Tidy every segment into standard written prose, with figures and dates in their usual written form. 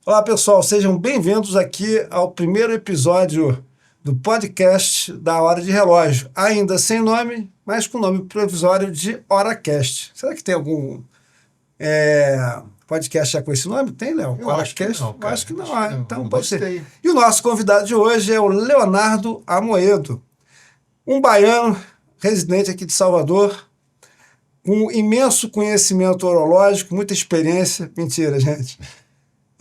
Olá, pessoal, sejam bem-vindos aqui ao primeiro episódio do podcast da Hora de Relógio, ainda sem nome, mas com nome provisório de HoraCast. Será que tem algum podcast já com esse nome? Tem, Léo? Eu acho que não, cara. Acho que não. Então Eu pode ser. gostei. E o nosso convidado de hoje é o Leonardo Amoedo, um baiano residente aqui de Salvador, com imenso conhecimento horológico, muita experiência. Mentira, gente.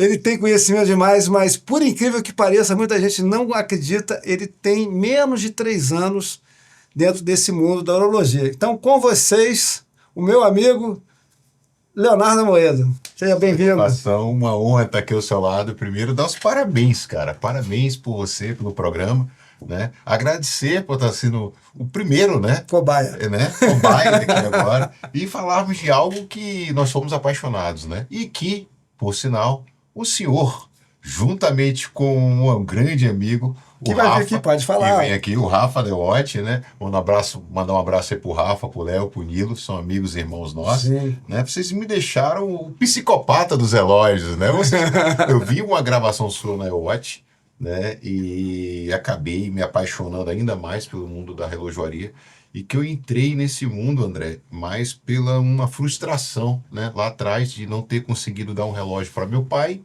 Ele tem conhecimento demais, mas por incrível que pareça, muita gente não acredita, ele tem menos de 3 anos dentro desse mundo da horologia. Então, com vocês, o meu amigo Leonardo Amoedo. Seja bem-vindo. Uma honra estar aqui ao seu lado. Primeiro, dar os parabéns, cara. Parabéns por você, pelo programa, né? Agradecer por estar sendo o primeiro, né? Cobaia. Cobaia aqui agora. E falarmos de algo que nós somos apaixonados, né? E que, por sinal, o senhor, juntamente com um grande amigo, que vai vir aqui, pode falar. Que vem aqui, o Rafa Leotti, né? Mandar um abraço aí pro Rafa, pro Léo, pro Nilo, são amigos e irmãos nossos. Sim. Né? Vocês me deixaram o psicopata dos relógios, né? Eu vi uma gravação sua na Watch, né? E acabei me apaixonando ainda mais pelo mundo da relojoaria. E que eu entrei nesse mundo, André, mais pela uma frustração, né, lá atrás de não ter conseguido dar um relógio para meu pai.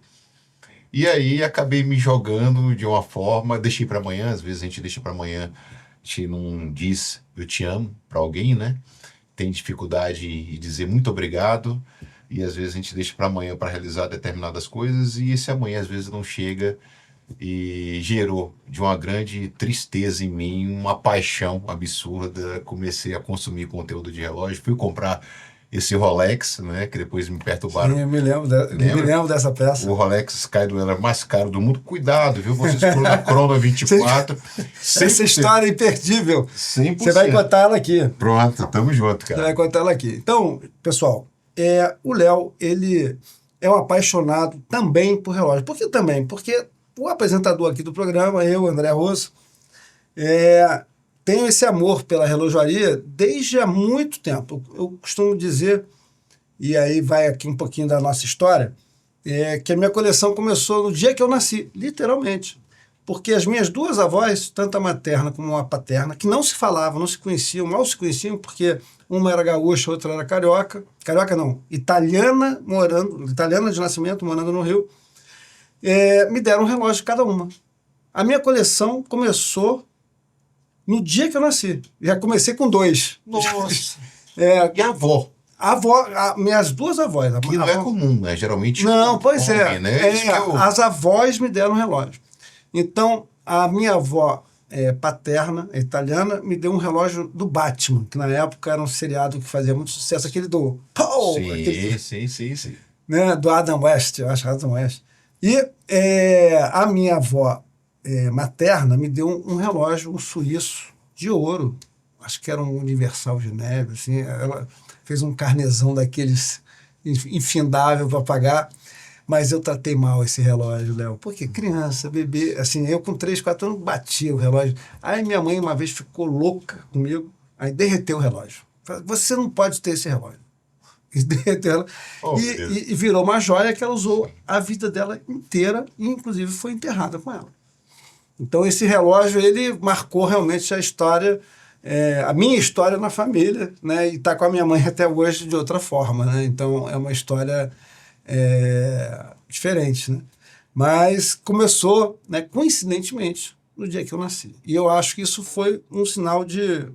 E aí acabei me jogando de uma forma, deixei para amanhã, às vezes a gente deixa para amanhã, a gente não diz eu te amo para alguém, né? Tem dificuldade em dizer muito obrigado, e às vezes a gente deixa para amanhã para realizar determinadas coisas, e esse amanhã às vezes não chega. E gerou de uma grande tristeza em mim, uma paixão absurda. Comecei a consumir conteúdo de relógio, fui comprar esse Rolex, né, que depois me perturbaram. Sim, eu me lembro dessa peça. O Rolex Skydio era mais caro do mundo. Cuidado, viu? Você escolheu na Chrono 24. Essa história é imperdível. 100%. Você vai contar ela aqui. Pronto, tamo junto, cara. Você vai contar ela aqui. Então, pessoal, o Léo, ele é um apaixonado também por relógio. Por que também? Porque o apresentador aqui do programa, eu, André Rosso, tenho esse amor pela relojoaria desde há muito tempo. Eu costumo dizer, e aí vai aqui um pouquinho da nossa história, que a minha coleção começou no dia que eu nasci, literalmente. Porque as minhas duas avós, tanto a materna como a paterna, que não se falavam, não se conheciam, mal se conheciam, porque uma era gaúcha, outra era carioca. Carioca não, italiana de nascimento, morando no Rio. Me deram um relógio cada uma. A minha coleção começou no dia que eu nasci. Já comecei com 2. Nossa! E a avó? Minhas duas avós. Que não é comum, né? Geralmente... Não, pois é. Né? As avós me deram um relógio. Então, a minha avó paterna, italiana, me deu um relógio do Batman, que na época era um seriado que fazia muito sucesso, aquele do... Sim. Né? Do Adam West, eu acho, Adam West. E a minha avó materna me deu um relógio, um suíço de ouro. Acho que era um Universal de neve. Assim, ela fez um carnezão daqueles infindável para pagar. Mas eu tratei mal esse relógio, Léo. Porque criança, bebê, assim, eu com 3, 4 anos batia o relógio. Aí minha mãe uma vez ficou louca comigo, aí derreteu o relógio. Falei, você não pode ter esse relógio. E virou uma joia que ela usou a vida dela inteira e inclusive foi enterrada com ela. Então esse relógio, ele marcou realmente a história, a minha história na família, né? E está com a minha mãe até hoje de outra forma, né? Então é uma história diferente, né? Mas começou, né, coincidentemente no dia que eu nasci. E eu acho que isso foi um sinal de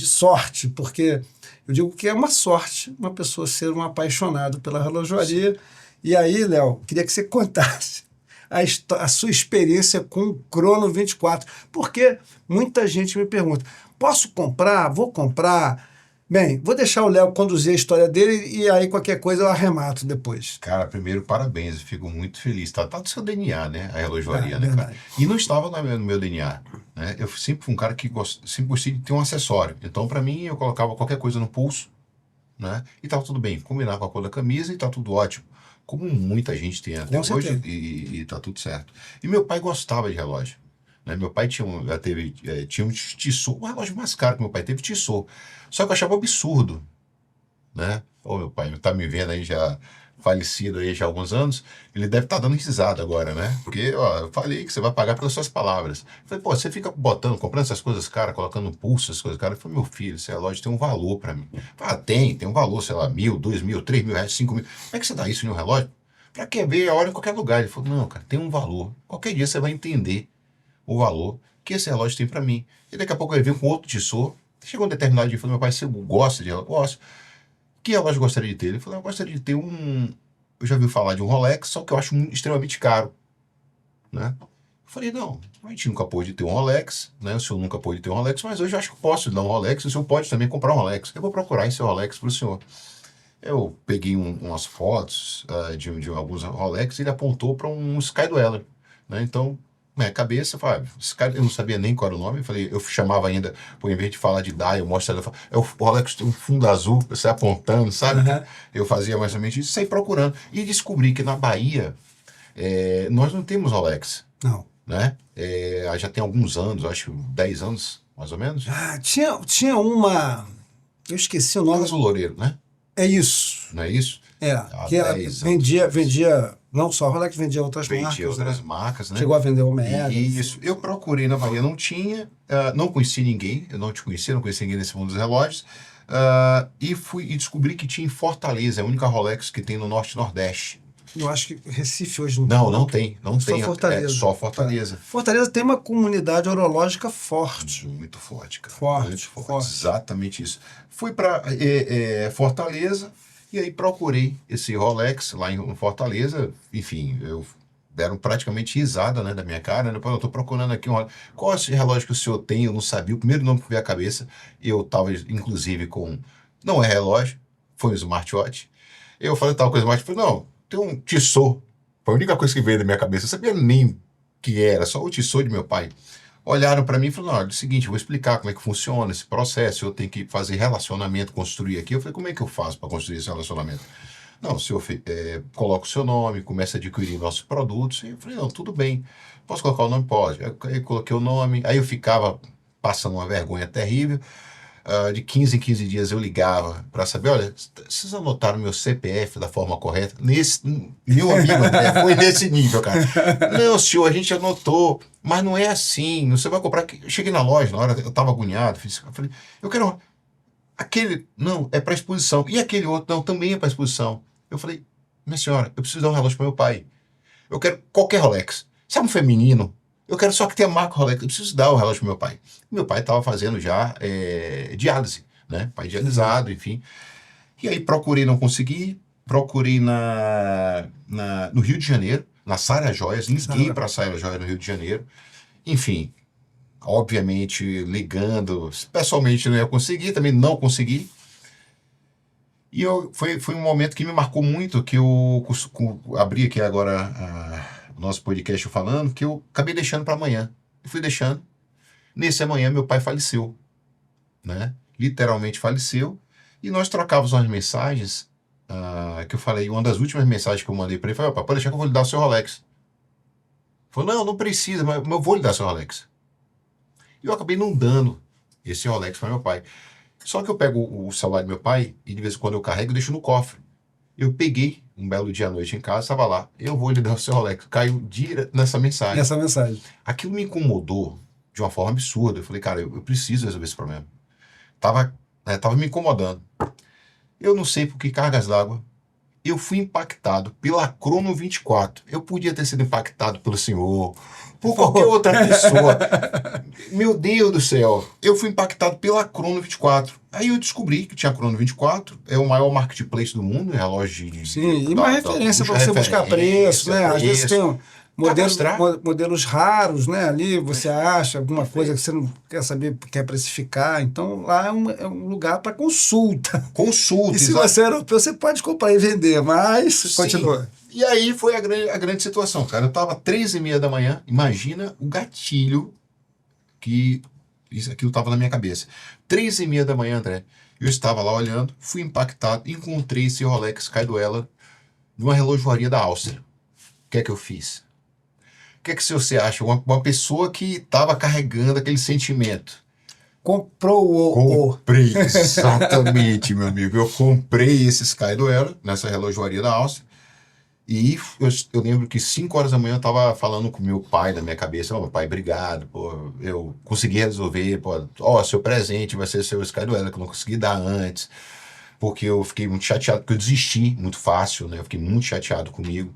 sorte, porque eu digo que é uma sorte uma pessoa ser um apaixonado pela relojoaria. E aí, Léo, queria que você contasse a sua experiência com o Chrono 24, porque muita gente me pergunta, posso comprar? Vou comprar? Bem, vou deixar o Léo conduzir a história dele e aí qualquer coisa eu arremato depois. Cara, primeiro, parabéns, eu fico muito feliz. Tá do seu DNA, né? A relojoaria, né, verdade. cara? E não estava no meu DNA, né? Eu sempre fui um cara que sempre gostei de ter um acessório. Então, para mim, eu colocava qualquer coisa no pulso, né? E tava tudo bem. Combinava com a cor da camisa e tá tudo ótimo. Como muita gente tem até hoje e tá tudo certo. E meu pai gostava de relógio. Né? Meu pai tinha um Tissot, o relógio mais caro que meu pai teve, Tissot. Só que eu achava absurdo, né? Ô, meu pai, tá me vendo aí já falecido aí já há alguns anos, ele deve estar dando risada agora, né? Porque, ó, eu falei que você vai pagar pelas suas palavras. Eu falei, pô, você fica botando, comprando essas coisas, cara, colocando no pulso essas coisas, cara. Eu falei, meu filho, esse relógio tem um valor pra mim. Eu falei, tem um valor, sei lá, 1.000, 2.000, 3.000 reais, 5.000. Como é que você dá isso em um relógio? Pra quem ver a hora em qualquer lugar. Ele falou, não, cara, tem um valor. Qualquer dia você vai entender o valor que esse relógio tem pra mim. E daqui a pouco ele veio com outro tissot. Chegou um determinado dia e falou, meu pai, você gosta de relógio? Gosto. Que relógio gostaria de ter? Ele falou, eu gostaria de ter um... Eu já ouvi falar de um Rolex, só que eu acho extremamente caro, né? Eu falei, não, a gente nunca pôde ter um Rolex, né? O senhor nunca pôde ter um Rolex, mas hoje eu acho que posso lhe dar um Rolex, o senhor pode também comprar um Rolex. Eu vou procurar esse Rolex para o senhor. Eu peguei umas fotos de alguns Rolex e ele apontou para um Skydweller, né? Então, minha cabeça, eu não sabia nem qual era o nome, eu chamava ainda, por em vez de falar de dial, eu mostrava, o Rolex tem um fundo azul, você apontando, sabe? Uhum. Eu fazia mais ou menos isso, saí procurando. E descobri que na Bahia, nós não temos Rolex, Não. né? Já tem alguns anos, acho 10 anos, mais ou menos. Tinha uma... Eu esqueci o nome. Casa Loureiro, né? É isso. Não é isso? Que ela 10 anos. vendia, não só a Rolex, vendia outras Vendia marcas. outras Né? marcas, né? Chegou a vender o Mega. Isso. Eu procurei na Bahia, não tinha, não conheci ninguém, eu não te conhecia, não conheci ninguém nesse mundo dos relógios, e descobri que tinha em Fortaleza, é a única Rolex que tem no Norte e Nordeste. Eu acho que Recife hoje Não tem. Só Fortaleza. É só Fortaleza. Fortaleza tem uma comunidade horológica forte. Muito forte, cara. Forte, Muito forte. forte. Exatamente isso. Fui para Fortaleza e aí procurei esse Rolex lá em Fortaleza. Enfim, deram praticamente risada, né, da minha cara. Né? Eu estou procurando aqui um Rolex. Qual é esse relógio que o senhor tem? Eu não sabia. O primeiro nome que veio à cabeça. Eu estava, inclusive, com... Não é relógio, foi um smartwatch. Eu falei tal coisa, mas eu falei, não, tem um Tissot. Foi a única coisa que veio da minha cabeça. Eu sabia nem o que era, só o Tissot de meu pai. Olharam para mim e falaram, olha, é o seguinte, eu vou explicar como é que funciona esse processo, eu tenho que fazer relacionamento, construir aqui. Eu falei, como é que eu faço para construir esse relacionamento? Não, o senhor coloca o seu nome, começa a adquirir nossos produtos. E eu falei, não, tudo bem. Posso colocar o nome? Pode. Aí eu coloquei o nome, aí eu ficava passando uma vergonha terrível. De 15 em 15 dias eu ligava para saber, olha, vocês anotaram meu CPF da forma correta? Meu amigo, André, foi nesse nível, cara. Não, senhor, a gente anotou, mas não é assim, você vai comprar... Eu cheguei na loja, na hora eu estava agoniado, eu falei, eu quero... Aquele, não, é para exposição. E aquele outro, não, também é para exposição. Eu falei, minha senhora, eu preciso dar um relógio para meu pai. Eu quero qualquer Rolex. Sabe um feminino? Eu quero só que tenha marca Rolex. Eu preciso dar o relógio pro meu pai. Meu pai estava fazendo já diálise, né? Pai dialisado, enfim. E aí procurei, não consegui. Procurei no Rio de Janeiro, na Saia Joias. Liguei para a Saia Joias no Rio de Janeiro. Enfim, obviamente ligando. Pessoalmente não ia conseguir, também não consegui. E foi um momento que me marcou muito, que eu abri aqui agora o nosso podcast falando, que eu acabei deixando para amanhã. Eu fui deixando. Nesse amanhã, meu pai faleceu, né? Literalmente faleceu. E nós trocávamos umas mensagens, que eu falei, uma das últimas mensagens que eu mandei para ele, foi, papai, pode deixar que eu vou lhe dar o seu Rolex. Ele falou, não precisa, mas eu vou lhe dar o seu Rolex. E eu acabei não dando esse Rolex para meu pai. Só que eu pego o celular do meu pai e de vez em quando eu carrego e deixo no cofre. Eu peguei um belo dia à noite em casa, estava lá, eu vou lhe dar o seu Rolex. Caiu direto nessa mensagem. Essa mensagem. Aquilo me incomodou de uma forma absurda. Eu falei, cara, eu preciso resolver esse problema. Tava me incomodando. Eu não sei por que cargas d'água. Eu fui impactado pela Crono 24. Eu podia ter sido impactado pelo senhor, por qualquer outra pessoa. Meu Deus do céu. Eu fui impactado pela Crono 24. Aí eu descobri que tinha a Crono 24. É o maior marketplace do mundo, relógio de... Sim, e uma referência para você buscar preço, né? Às vezes tem modelos raros, né? Ali você acha alguma coisa que você não quer saber, quer precificar. Então lá é um lugar para consulta. Consulta, e se você é europeu, você pode comprar e vender, mas sim. Continua. E aí foi a grande situação, cara. Eu estava 3h30 da manhã, imagina o gatilho que aquilo estava na minha cabeça. 3h30 da manhã, André, eu estava lá olhando, fui impactado, encontrei esse Rolex Skydweller numa relojoaria da Áustria. O que é que eu fiz? O que é que você acha? Uma pessoa que estava carregando aquele sentimento. Comprei, exatamente, meu amigo. Eu comprei esse Skydweller nessa relojoaria da Áustria. E eu lembro que 5 horas da manhã eu tava falando com meu pai na minha cabeça, meu pai, obrigado, pô, eu consegui resolver, pô, seu presente vai ser seu Skyduela, que eu não consegui dar antes, porque eu fiquei muito chateado, porque eu desisti muito fácil, né? Eu fiquei muito chateado comigo.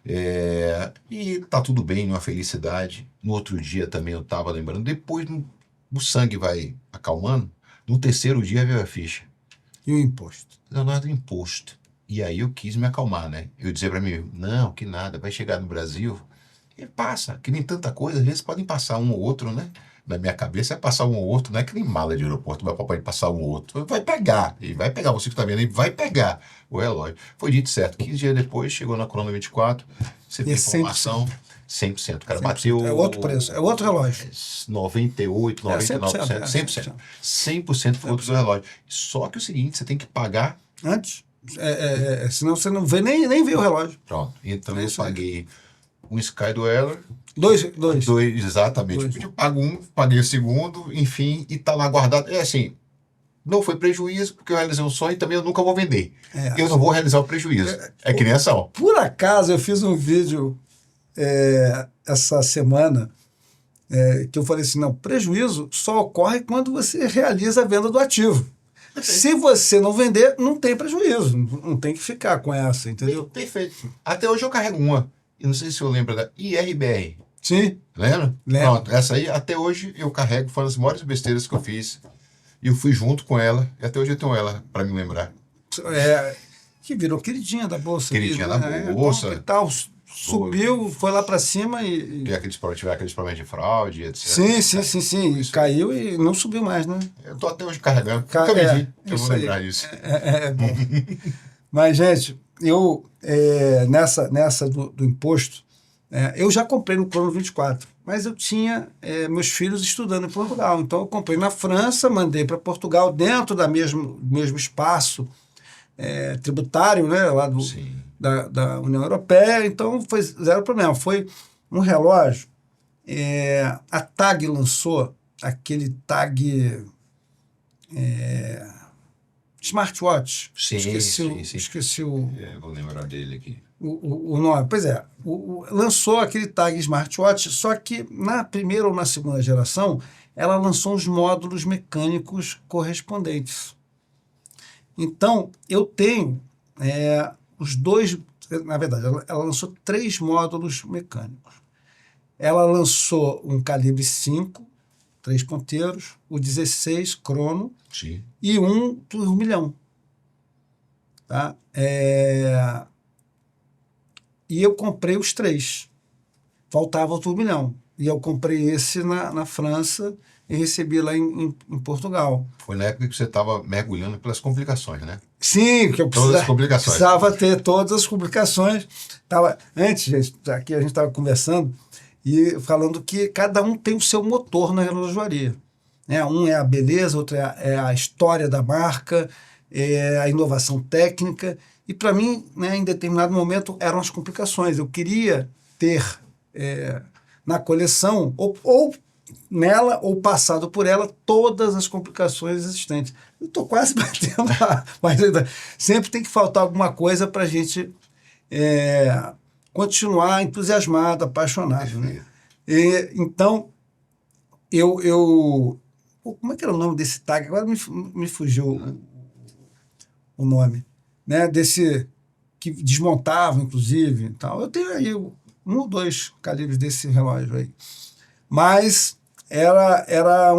E tá tudo bem, uma felicidade. No outro dia também eu tava lembrando, depois o sangue vai acalmando, no terceiro dia veio a ficha. E o imposto? Leonardo, imposto. E aí eu quis me acalmar, né? Eu dizia pra mim, não, que nada, vai chegar no Brasil e passa, que nem tanta coisa, às vezes podem passar um ou outro, né? Na minha cabeça é passar um ou outro, não é que nem mala de aeroporto, vai papai passar um ou outro. Vai pegar, e vai pegar, você que tá vendo aí, vai pegar o relógio. Foi dito certo, 15 dias depois, chegou na Corona 24, você tem informação, 100%. O cara 100%. bateu... É outro preço, é outro relógio. 98, 99%, 100%. 100% foi outro relógio. Só que o seguinte, você tem que pagar antes. Senão você não vê, nem vê o relógio. Pronto. Então eu paguei um Skyduela. Dois. Exatamente. Dois. Eu pago um, paguei o segundo, enfim, e tá lá guardado. É assim, não foi prejuízo, porque eu realizei um sonho e também eu nunca vou vender. Eu não vou realizar o prejuízo. É que nem ação. Por acaso, eu fiz um vídeo essa semana que eu falei assim, não, prejuízo só ocorre quando você realiza a venda do ativo. Se você não vender, não tem prejuízo. Não tem que ficar com essa, entendeu? Perfeito. Até hoje eu carrego uma. E não sei se eu lembro da IRBR. Sim. Lembra? Lembro. Pronto, essa aí até hoje eu carrego, foi uma das maiores besteiras que eu fiz. E eu fui junto com ela, e até hoje eu tenho ela para me lembrar. Que virou queridinha da Bolsa. Queridinha da Bolsa. E tal, subiu, foi lá para cima e... Tiver aqueles problemas de fraude, etc. Sim. E caiu e não subiu mais, né? Eu tô até hoje carregando. Nunca vendi, eu vou lembrar disso. Bom. Mas, gente, eu, nessa do imposto, eu já comprei no Plano 24, mas eu tinha meus filhos estudando em Portugal. Então, eu comprei na França, mandei para Portugal, dentro do mesmo espaço tributário, né, lá da União Europeia. Então, foi zero problema. Foi um relógio. A TAG lançou aquele TAG smartwatch. Sim. Esqueci o... vou lembrar dele aqui. O nome. Pois é, lançou aquele TAG smartwatch, só que na primeira ou na segunda geração, ela lançou os módulos mecânicos correspondentes. Então, eu tenho os dois... Na verdade, ela lançou 3 módulos mecânicos. Ela lançou um calibre 5, 3 ponteiros, o 16 crono. Sim. E um turbilhão. Tá? E eu comprei os 3. Faltava o turbilhão. E eu comprei esse na França e recebi lá em Portugal. Foi na época que você estava mergulhando pelas complicações, né? Sim, que eu precisava ter todas as complicações. Antes, gente, aqui a gente estava conversando e falando que cada um tem o seu motor na relojoaria. Um é a beleza, outro é a história da marca, a inovação técnica. E, para mim, em determinado momento, eram as complicações. Eu queria ter na coleção, ou nela, ou passado por ela, todas as complicações existentes. Eu estou quase batendo lá, mas ainda sempre tem que faltar alguma coisa para a gente continuar entusiasmado, apaixonado. Né? Então, como é que era o nome desse tag? Agora me fugiu o nome. Né? Desse que desmontava, inclusive. Tal. Eu tenho aí 1 ou 2 calibres desse relógio aí. Mas era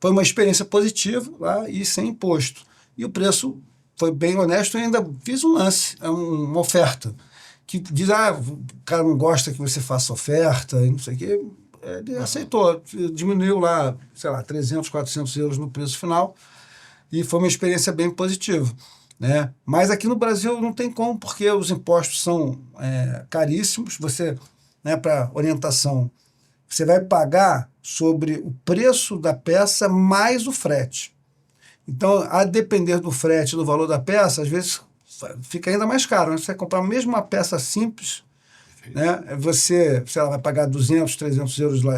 foi uma experiência positiva lá e sem imposto. E o preço foi bem honesto. Eu ainda fiz um lance, uma oferta. Que diz, o cara não gosta que você faça oferta e não sei o quê. Ele aceitou, diminuiu lá, sei lá, 300, 400 euros no preço final e foi uma experiência bem positiva. Né? Mas aqui no Brasil não tem como, porque os impostos são caríssimos. Você, para orientação, você vai pagar sobre o preço da peça mais o frete. Então, a depender do frete, do valor da peça, às vezes fica ainda mais caro. Né? Você vai comprar mesmo uma peça simples, né? Você, sei lá, vai pagar 200, 300 euros lá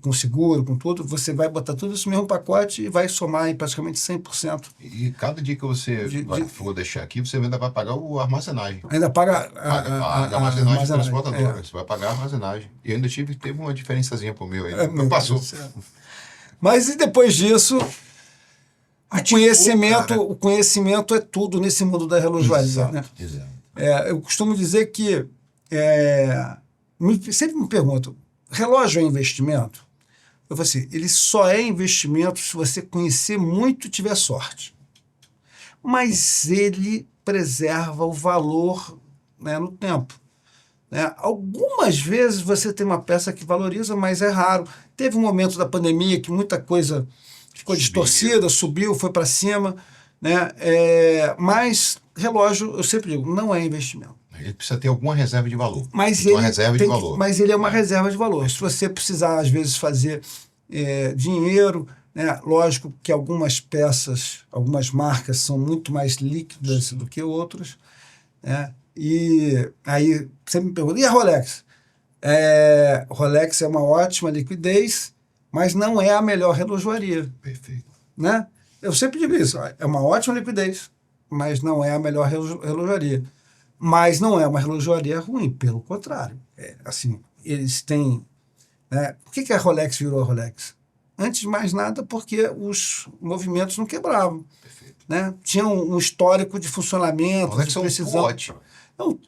com seguro, com tudo, você vai botar tudo isso no mesmo pacote e vai somar em praticamente 100%. E cada dia que você for deixar aqui, você ainda vai pagar o armazenagem. Ainda paga Paga a armazenagem transportadora. Você vai pagar a armazenagem. E ainda teve uma diferençazinha pro meu aí. Não passou. Mas e depois disso, o conhecimento é tudo nesse mundo da relojoaria. Exato, né? exato. Eu costumo dizer que sempre me perguntam, relógio é investimento? Eu falo assim, ele só é investimento se você conhecer muito e tiver sorte. Mas ele preserva o valor, né, no tempo. Né? Algumas vezes você tem uma peça que valoriza, mas é raro. Teve um momento da pandemia que muita coisa ficou distorcida, subiu, foi para cima. Né? Mas relógio, eu sempre digo, não é investimento. Ele precisa ter alguma reserva de valor. Mas ele é uma reserva de valor. Se você precisar, às vezes, fazer dinheiro, né? Lógico que algumas peças, algumas marcas são muito mais líquidas do que outras. Né? E aí você me pergunta, e a Rolex? Rolex é uma ótima liquidez, mas não é a melhor relojoaria. Perfeito. Né? Eu sempre digo isso, é uma ótima liquidez, mas não é a melhor relojoaria. Mas não é uma relojoaria ruim, pelo contrário. Assim, eles têm... Né? Por que a Rolex virou a Rolex? Antes de mais nada, porque os movimentos não quebravam. Né? Tinha um histórico de funcionamento, Rolex de precisão. ótimo. Não,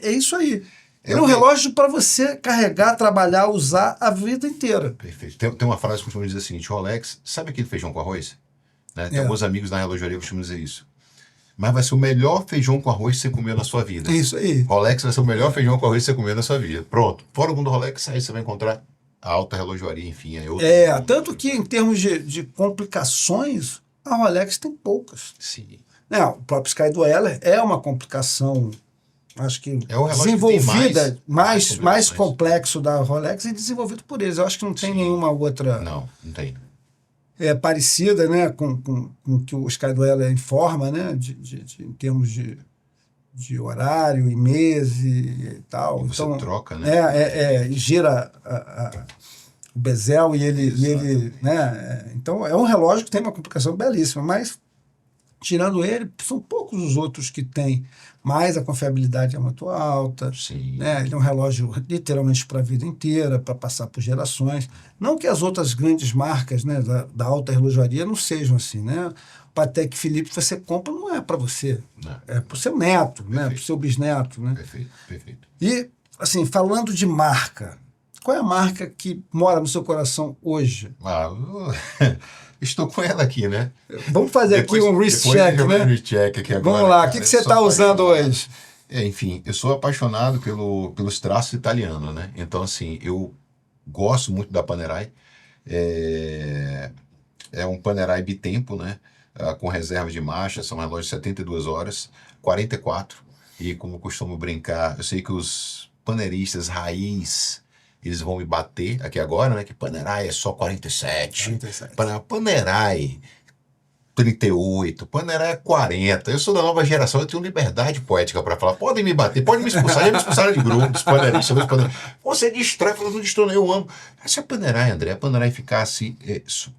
é isso aí. É um relógio para você carregar, trabalhar, usar a vida inteira. Perfeito. Tem uma frase que costuma dizer o seguinte, Rolex, sabe aquele feijão com arroz? Né? Tem alguns amigos na relojoaria que costumam dizer isso. Mas vai ser o melhor feijão com arroz que você comeu na sua vida. É isso aí. Rolex vai ser o melhor feijão com arroz que você comeu na sua vida. Pronto. Fora o mundo Rolex, aí você vai encontrar a alta relojoaria, enfim. Tanto que em termos de complicações, a Rolex tem poucas. Sim. O próprio Sky Dweller é uma complicação, acho que desenvolvida, mais complexo da Rolex e desenvolvido por eles. Eu acho que não tem nenhuma outra... Não tem. Parecida, né, com o que o Sky Dweller informa, né, em termos de horário e mês e tal. E você então, troca, né? Gira o bezel e ele né, então é um relógio que tem uma complicação belíssima, mas tirando ele, são poucos os outros que têm, mas a confiabilidade é muito alta. Sim. Né? Ele é um relógio literalmente para a vida inteira, para passar por gerações. Não que as outras grandes marcas, né, da alta relojoaria não sejam assim. Né? O Patek Philippe que você compra não é para você, é para o seu neto, né, para o seu bisneto. Né? Perfeito. E, assim, falando de marca, qual é a marca que mora no seu coração hoje? Estou com ela aqui, né? Vamos fazer aqui um wrist check, né? Aqui agora, vamos lá, o que você está usando hoje? Enfim, eu sou apaixonado pelos traços italianos, né? Então, assim, eu gosto muito da Panerai. É um Panerai bitempo, né? Com reserva de marcha, são relógios de 72 horas, 44. E como eu costumo brincar, eu sei que os paneiristas raiz... Eles vão me bater aqui agora, né? Que Panerai é só 47. Panerai 38. Panerai é 40. Eu sou da nova geração, eu tenho liberdade poética para falar. Podem me bater, podem me expulsar. Já me expulsaram de grupo, dos paneiristas. Você distrai, falando, não distrai, eu amo. Se a Panerai, André, a Panerai ficasse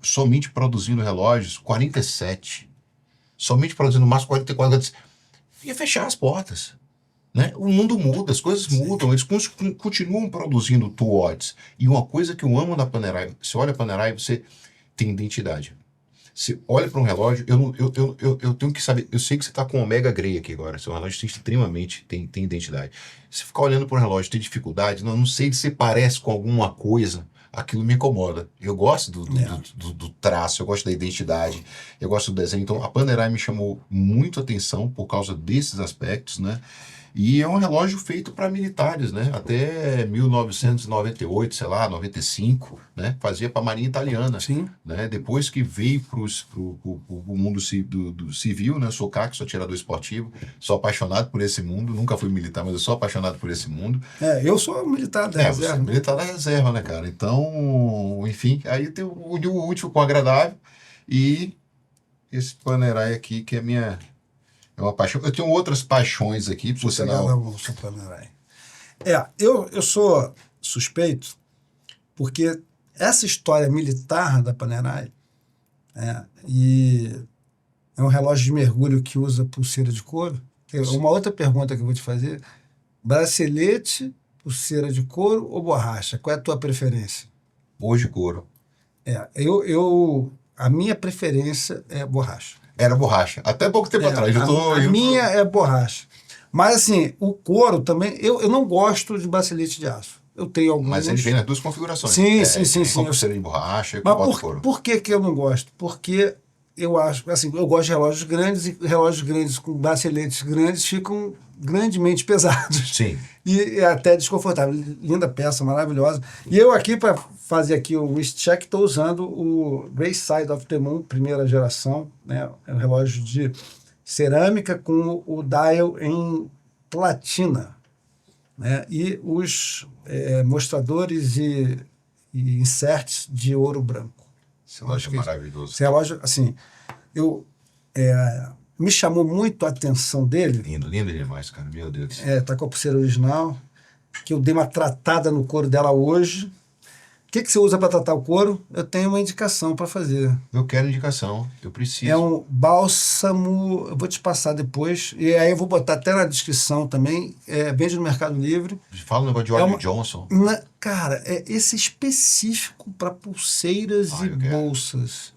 somente produzindo relógios 47, somente produzindo mais 44, ia fechar as portas. Né? O mundo muda, as coisas mudam, eles continuam produzindo watts. E uma coisa que eu amo na Panerai, você olha a Panerai, você tem identidade. Você olha para um relógio, eu tenho que saber, eu sei que você está com Omega Grey aqui agora, seu relógio extremamente tem identidade. Você ficar olhando para um relógio, tem dificuldade, não sei se parece com alguma coisa, aquilo me incomoda. Eu gosto do traço, eu gosto da identidade, eu gosto do desenho. Então a Panerai me chamou muito atenção por causa desses aspectos, né? E é um relógio feito para militares, né? Até 1998, sei lá, 95, né? Fazia para a Marinha Italiana. Sim. Né? Depois que veio para o mundo do civil, né? Eu sou CAC, sou atirador esportivo, sou apaixonado por esse mundo, nunca fui militar, mas eu sou apaixonado por esse mundo. Eu sou militar da reserva. Você é militar da reserva, né, cara? Então, enfim, aí tem o útil com o agradável e esse Panerai aqui que é minha... É uma paixão. Eu tenho outras paixões aqui, por sinal. Eu sou suspeito porque essa história militar da Panerai e é um relógio de mergulho que usa pulseira de couro. Uma outra pergunta que eu vou te fazer: bracelete, pulseira de couro ou borracha? Qual é a tua preferência? Hoje couro. A minha preferência é borracha. Era borracha. Até pouco tempo atrás. A minha é borracha. Mas assim, o couro também, eu não gosto de bracelete de aço. Eu tenho alguns. Mas ele vem nas duas configurações. Sim. Com pulseira de borracha e com Mas couro. por que eu não gosto? Porque eu acho, assim, eu gosto de relógios grandes e relógios grandes com braceletes grandes ficam grandemente pesados. Sim. E é até desconfortável. Linda peça, maravilhosa. E eu aqui, para fazer aqui o wrist check, estou usando o Grayside of the Moon, primeira geração, né? É um relógio de cerâmica com o dial em platina, né? E os mostradores e inserts de ouro branco. Esse relógio é maravilhoso. Esse relógio, assim, me chamou muito a atenção dele. Lindo demais, cara. Meu Deus. Tá com a pulseira original, que eu dei uma tratada no couro dela hoje. O que você usa para tratar o couro? Eu tenho uma indicação para fazer. Eu quero indicação, eu preciso. É um bálsamo, eu vou te passar depois, e aí eu vou botar até na descrição também, vende no Mercado Livre. Fala um negócio de óleo Johnson. Cara, esse específico para pulseiras e bolsas.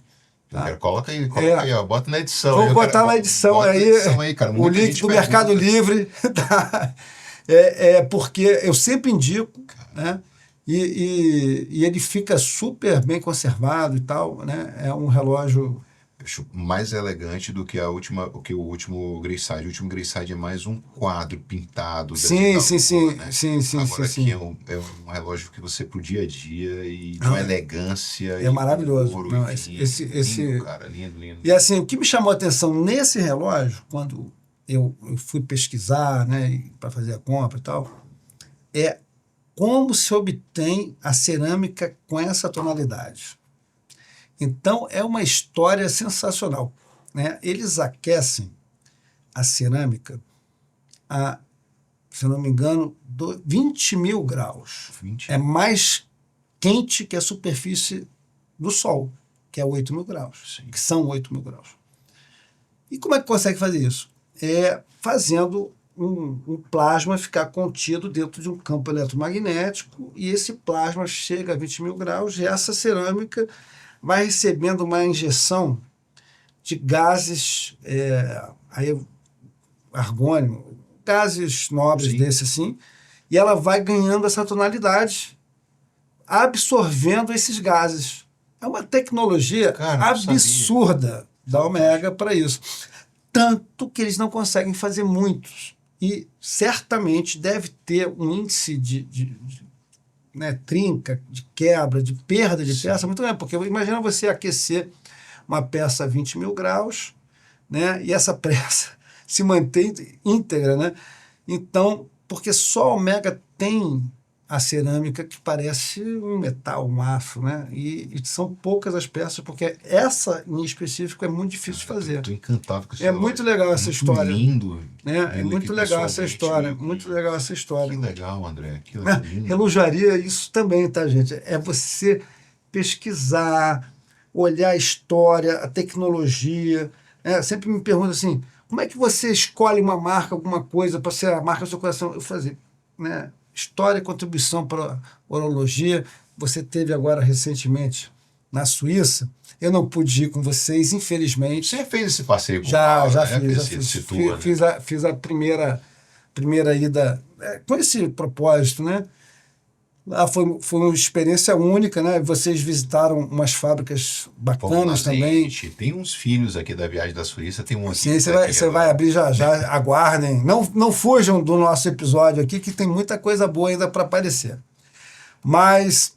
Tá? Coloca aí, ó, bota na edição. Vou botar na edição aí, cara. O link do Mercado Livre. Tá? Porque eu sempre indico, né? E ele fica super bem conservado e tal, né? É um relógio... Eu acho mais elegante do que o último Grayside. O último Grayside é mais um quadro pintado. Sim. Agora aqui é um relógio que você pro dia a dia e de uma elegância. É maravilhoso. Ouro, Não, lindo, cara, lindo. E assim, o que me chamou a atenção nesse relógio, quando eu fui pesquisar, né, para fazer a compra e tal, é como se obtém a cerâmica com essa tonalidade. Então, é uma história sensacional, né? Eles aquecem a cerâmica a, se eu não me engano, 20 mil graus. 20. É mais quente que a superfície do Sol, que é 8 mil graus, Sim. que são 8 mil graus. E como é que consegue fazer isso? Fazendo um plasma ficar contido dentro de um campo eletromagnético, e esse plasma chega a 20 mil graus e essa cerâmica vai recebendo uma injeção de gases, argônio, gases nobres desse assim, e ela vai ganhando essa tonalidade, absorvendo esses gases. É uma tecnologia absurda da Omega para isso. Tanto que eles não conseguem fazer muitos. E certamente deve ter um índice de trinca, de quebra, de perda de peça muito grande, porque imagina você aquecer uma peça a 20 mil graus, né, e essa peça se mantém íntegra, né? Então, porque só a Omega tem a cerâmica que parece um metal, um aço, né? E são poucas as peças, porque essa em específico é muito difícil de fazer. Estou encantado com isso. Muito legal essa história. Lindo. É muito legal essa história. Muito legal essa história. Que legal, André. Que legal. Relojaria, isso também, tá, gente? É você pesquisar, olhar a história, a tecnologia. Sempre me perguntam assim, como é que você escolhe uma marca, alguma coisa, para ser a marca do seu coração? Eu fazia, né? História e contribuição para a orologia. Você teve agora recentemente na Suíça. Eu não pude ir com vocês, infelizmente. Você fez esse passeio com já fiz. Fiz a primeira ida com esse propósito, né? Lá foi uma experiência única, né? Vocês visitaram umas fábricas bacanas também. Tem uns filhos aqui da viagem da Suíça, tem um aqui. Sim, você vai abrir já, aguardem. Não fujam do nosso episódio aqui, que tem muita coisa boa ainda para aparecer. Mas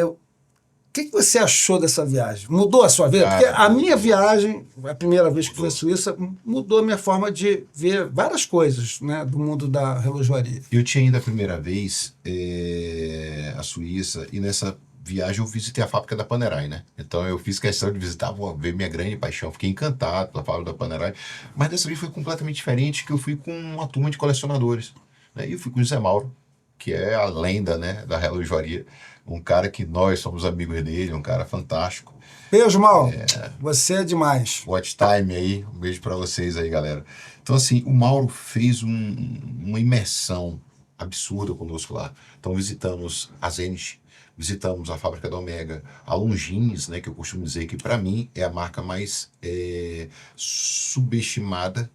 o que você achou dessa viagem? Mudou a sua vida? Porque a minha viagem, a primeira vez que fui à Suíça, mudou a minha forma de ver várias coisas, né, do mundo da relojoaria. Eu tinha ido a primeira vez à Suíça, e nessa viagem eu visitei a fábrica da Panerai, né? Então eu fiz questão de visitar, ver minha grande paixão. Fiquei encantado pela fábrica da Panerai. Mas dessa vez foi completamente diferente, que eu fui com uma turma de colecionadores. né? E eu fui com o Zé Mauro, que é a lenda, né, da relojoaria. Um cara que nós somos amigos dele, um cara fantástico. Beijo, Mal. Você é demais. Watch time aí, um beijo para vocês aí, galera. Então, assim, o Mauro fez uma imersão absurda conosco lá. Então, visitamos a Zenith, visitamos a fábrica da Omega, a Longines, né, que eu costumo dizer que, para mim, é a marca mais subestimada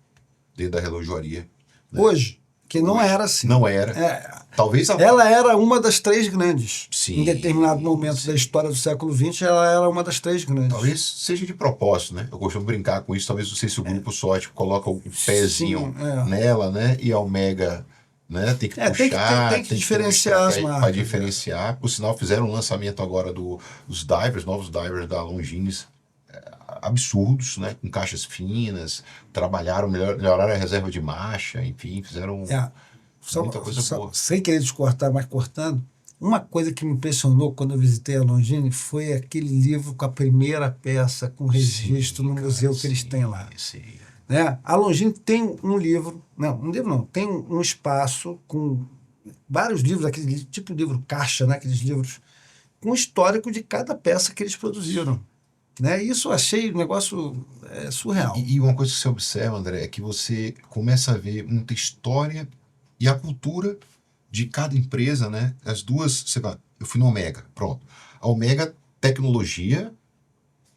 dentro da relojoaria. Né? Hoje, que não era assim. Não era. Talvez ela era uma das três grandes. Sim, em determinado momento da história do século XX, ela era uma das três grandes. Talvez seja de propósito, né? Eu costumo brincar com isso. Talvez não sei se o grupo Sorte coloca o pezinho nela, né? E a Omega, né? Tem que puxar, tem que diferenciar as marcas. Para diferenciar. Por sinal, fizeram um lançamento agora dos divers, novos divers da Longines, absurdos, né? Com caixas finas, trabalharam, melhoraram a reserva de marcha, enfim, fizeram muita coisa boa. Sem querer te cortar, mas cortando, uma coisa que me impressionou quando eu visitei a Longines foi aquele livro com a primeira peça, com registro no museu que eles têm lá. Sim. Né? A Longines tem um livro, tem um espaço com vários livros, aquele tipo de livro caixa, né? Aqueles livros com o histórico de cada peça que eles produziram. Né? Isso eu achei um negócio surreal. E uma coisa que você observa, André, é que você começa a ver muita história e a cultura de cada empresa, né? As duas, sei lá, eu fui no Omega, pronto. A Omega, tecnologia,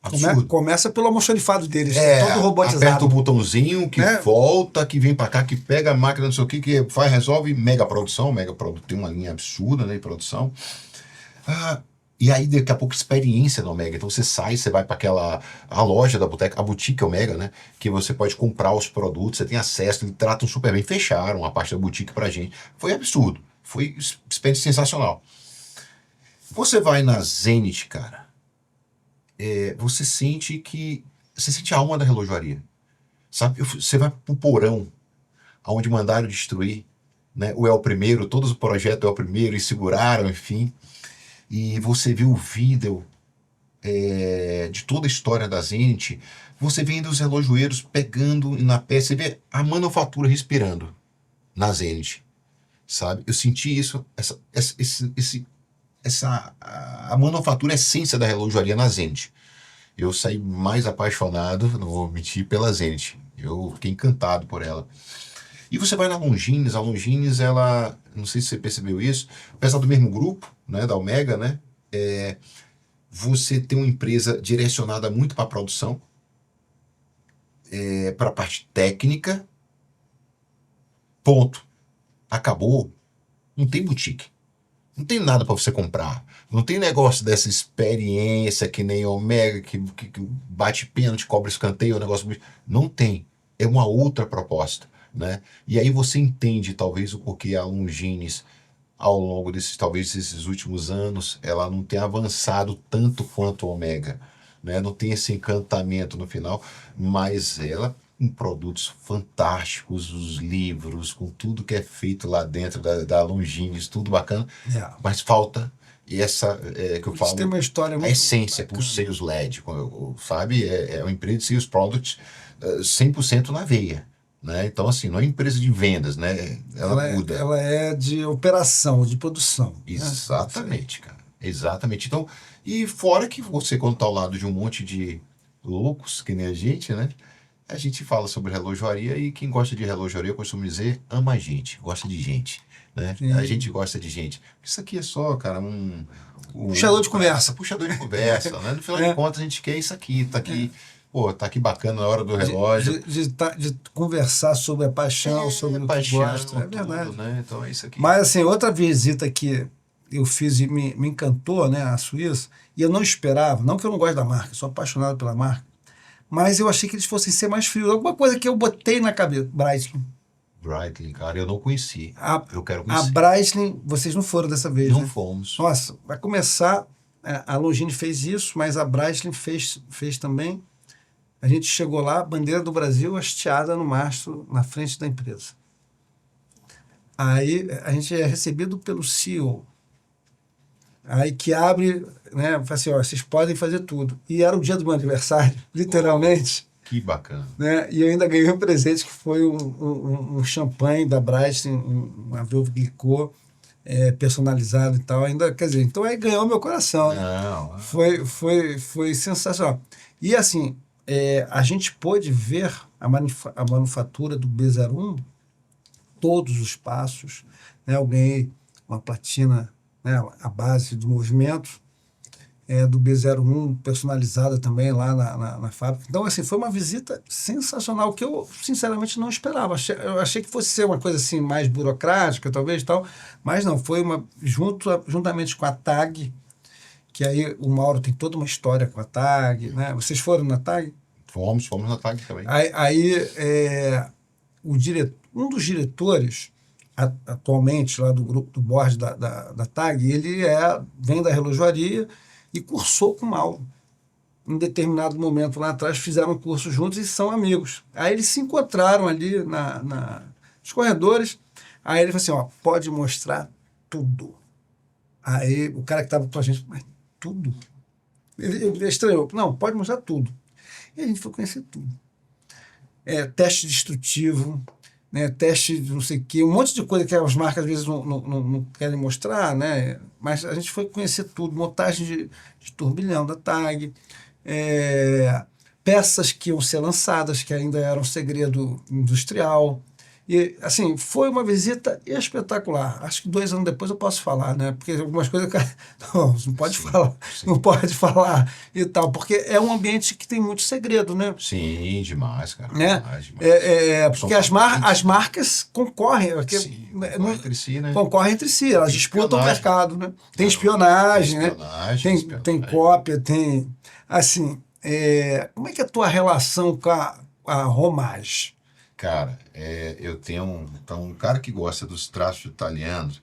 absurdo. Começa pelo almoxarifado deles, todo robotizado. Aperta o botãozinho que volta, que vem para cá, que pega a máquina, não sei o que faz, resolve, mega produção, tem uma linha absurda, né, de produção. E aí, daqui a pouco, experiência no Omega. Então, você sai, você vai para a loja da Boteca, a Boutique Omega, né? Que você pode comprar os produtos, você tem acesso, eles tratam super bem. Fecharam a parte da boutique pra gente. Foi absurdo. Foi experiência sensacional. Você vai na Zenith, cara, você sente a alma da relojoaria. Sabe? Você vai pro porão, onde mandaram destruir, né? O El Primeiro, todos os projetos El Primeiro, e seguraram, enfim. E você vê o vídeo de toda a história da Zenith, você vê ainda os relojoeiros pegando na peça, você vê a manufatura respirando na Zenith, sabe? Eu senti isso, a manufatura, a essência da relojoaria na Zenith. Eu saí mais apaixonado, não vou mentir, pela Zenith. Eu fiquei encantado por ela. E você vai na Longines, a Longines, ela, não sei se você percebeu isso, apesar do mesmo grupo, né, da Omega, né, você tem uma empresa direcionada muito para a produção, para a parte técnica, ponto. Acabou. Não tem boutique. Não tem nada para você comprar. Não tem negócio dessa experiência que nem a Omega, que bate pênalti, cobra escanteio, o negócio. Não tem. É uma outra proposta. Né? E aí você entende talvez o porquê a Longines, ao longo desses últimos anos, ela não tem avançado tanto quanto a Omega, né? Não tem esse encantamento no final, mas ela com produtos fantásticos, os livros, com tudo que é feito lá dentro da Longines, tudo bacana, mas falta essa que eu falo, tem uma história muito a essência por sales LED, sabe? É uma empresa de sales products 100% na veia. Né? Então, assim, não é empresa de vendas, né? Ela muda. Ela é de operação, de produção. Exatamente, cara. Exatamente. Então, e fora que você, quando está ao lado de um monte de loucos, que nem a gente, né? A gente fala sobre relojoaria e quem gosta de relojoaria, eu costumo dizer, ama a gente, gosta de gente. Né? A gente gosta de gente. Isso aqui é só, cara, puxador de conversa. Puxador de conversa, né? No final de contas, a gente quer isso aqui, tá aqui. Pô, tá aqui bacana na hora do relógio. De conversar sobre a paixão, sobre o que gosta. É verdade. Tudo, né? Então é isso aqui. Mas, assim, outra visita que eu fiz e me encantou, né, a Suíça, e eu não esperava, não que eu não goste da marca, sou apaixonado pela marca, mas eu achei que eles fossem ser mais frios. Alguma coisa que eu botei na cabeça. Breitling, cara, eu não conheci. Eu quero conhecer. A Breitling, vocês não foram dessa vez, não né? Fomos. Nossa, vai começar, a Longines fez isso, mas a Breitling fez também. A gente chegou lá, bandeira do Brasil hasteada no mastro, na frente da empresa. Aí a gente é recebido pelo CEO. Aí que abre, né, fala assim, ó, vocês podem fazer tudo. E era o dia do meu aniversário, literalmente. Que bacana. Né? E eu ainda ganhei um presente que foi um champanhe da Brás, uma Veuve Clicquot, personalizado e tal. Ainda, quer dizer, então aí ganhou meu coração. Né? Não, Foi sensacional. E assim, a gente pôde ver a manufatura do B01, todos os passos. Né? Eu ganhei uma platina, né, a base do movimento, do B01 personalizada também lá na fábrica. Então, assim, foi uma visita sensacional, que eu, sinceramente, não esperava. Eu achei que fosse ser uma coisa assim mais burocrática, talvez, tal, mas não, foi juntamente com a TAG, que aí o Mauro tem toda uma história com a TAG, né? Vocês foram na TAG? fomos na TAG também. Um dos diretores, atualmente, lá do grupo, do board da TAG, ele vem da relojoaria e cursou com o Mauro. Em determinado momento lá atrás, fizeram um curso juntos e são amigos. Aí eles se encontraram ali nos corredores. Aí ele falou assim, ó, pode mostrar tudo. Aí o cara que estava com a gente, mas tudo? Ele estranhou. Não, pode mostrar tudo. E a gente foi conhecer tudo. Teste destrutivo, né, teste de não sei o quê, um monte de coisa que as marcas às vezes não querem mostrar, né? Mas a gente foi conhecer tudo, montagem de turbilhão da TAG, peças que iam ser lançadas, que ainda eram segredo industrial. E, assim, foi uma visita espetacular. Acho que 2 anos depois eu posso falar, né? Porque algumas coisas, cara, não pode falar, não pode falar e tal, porque é um ambiente que tem muito segredo, né? Sim, demais, cara. Né? Demais. Porque as marcas concorrem, concorrem entre si, né? Concorrem entre si, elas disputam o mercado, né? Tem espionagem, né? Tem cópia, tem... Assim, como é que é a tua relação com a Romage? Cara, eu tenho um cara que gosta dos traços italianos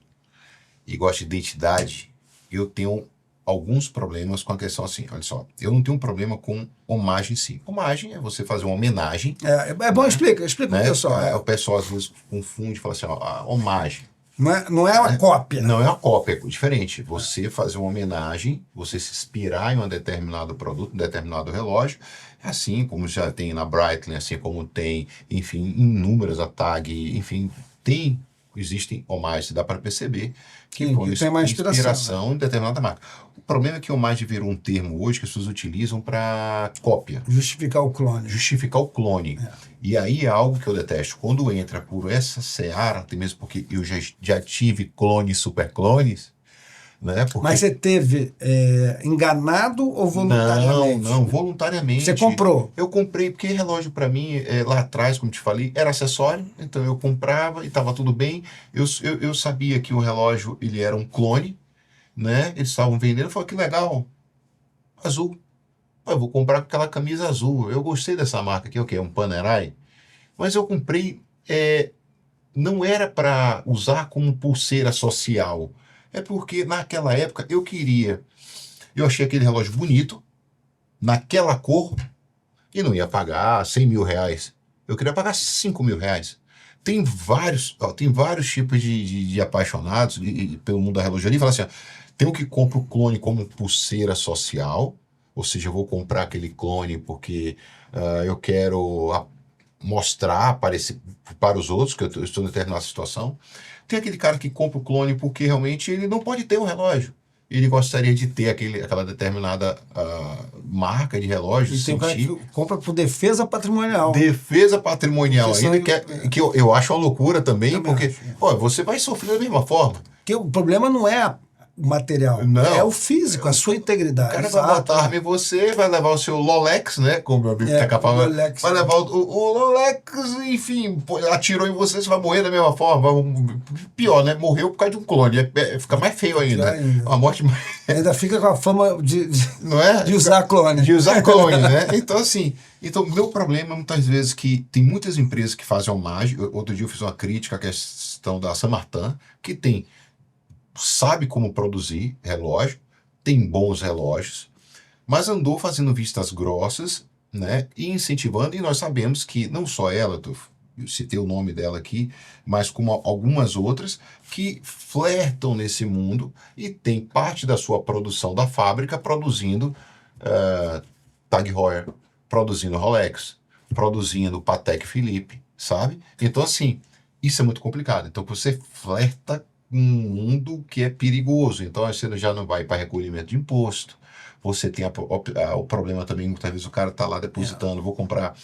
e gosta de identidade. Eu tenho alguns problemas com a questão assim, olha só, eu não tenho um problema com homagem em si. Homagem é você fazer uma homenagem. É bom, explica né? pro pessoal. O pessoal às vezes confunde e fala assim, ó, a homagem. Não é uma cópia. Não é uma cópia, é diferente. Você fazer uma homenagem, você se inspirar em um determinado produto, um determinado relógio, assim como já tem na Breitling, assim como tem, enfim, inúmeras a TAG, enfim, existem homagens, dá para perceber que tem uma inspiração em determinada marca. O problema é que homagem virou um termo hoje que as pessoas utilizam para cópia. Justificar o clone. E aí é algo que eu detesto. Quando entra por essa seara, até mesmo porque eu já tive clones, super clones, né? Mas você teve enganado ou voluntariamente? Não, voluntariamente. Você comprou? Eu comprei, porque relógio para mim, lá atrás, como te falei, era acessório, então eu comprava e estava tudo bem. Eu sabia que o relógio ele era um clone, né? Eles estavam vendendo, eu falei, que legal, azul. Eu vou comprar aquela camisa azul. Eu gostei dessa marca aqui, o quê? Um Panerai. Mas eu comprei, não era para usar como pulseira social. É porque naquela época eu achei aquele relógio bonito, naquela cor, e não ia pagar 100 mil reais. Eu queria pagar 5 mil reais. Tem vários tipos de apaixonados pelo mundo da relojaria. Fala assim, ó, tem o que compra o clone como pulseira social, ou seja, eu vou comprar aquele clone porque eu quero mostrar, aparecer para os outros que eu estou em determinada situação. Tem aquele cara que compra o clone porque realmente ele não pode ter um relógio. Ele gostaria de ter aquela determinada marca de relógio. E tem um cara que compra por defesa patrimonial. Defesa patrimonial ainda, que eu acho uma loucura também, porque você vai sofrer da mesma forma. Porque o problema não é o material, é o físico, a sua integridade. O cara vai botar arma em você, vai levar o seu Rolex, né? Como meu amigo tá capaz, vai levar o Rolex, enfim, atirou em você, você vai morrer da mesma forma. Pior, né? Morreu por causa de um clone. Fica mais feio ainda. Uma morte mais... Ainda fica com a fama de usar clone. De usar clone, né? Então, assim, meu problema é muitas vezes que tem muitas empresas que fazem homagem. Outro dia eu fiz uma crítica à questão da Saint-Martin, que sabe como produzir relógio, tem bons relógios, mas andou fazendo vistas grossas, né, e incentivando, e nós sabemos que não só ela, eu citei o nome dela aqui, mas como algumas outras que flertam nesse mundo e tem parte da sua produção da fábrica produzindo Tag Heuer, produzindo Rolex, produzindo Patek Philippe, sabe? Então, assim, isso é muito complicado. Então, você flerta com um mundo que é perigoso. Então, você já não vai para recolhimento de imposto. Você tem o problema também, muitas vezes o cara está lá depositando, vou comprar,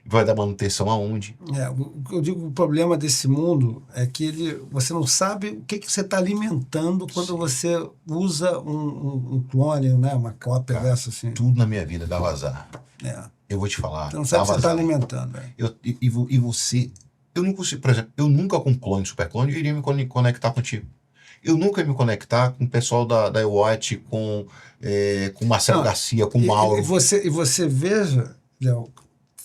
vai dar manutenção aonde? O que eu digo, o problema desse mundo é que você não sabe o que você está alimentando quando Sim. você usa um clone, né, uma cópia Cara, dessa assim. Tudo na minha vida dá vazar. É. Eu vou te falar, Você não sabe o que você está alimentando. E você, eu não consigo, por exemplo, eu nunca com clone, super clone, iria me conectar contigo. Eu nunca ia me conectar com o pessoal da iWatch, com o Marcelo Não, Garcia, com o Mauro. E você veja, Léo,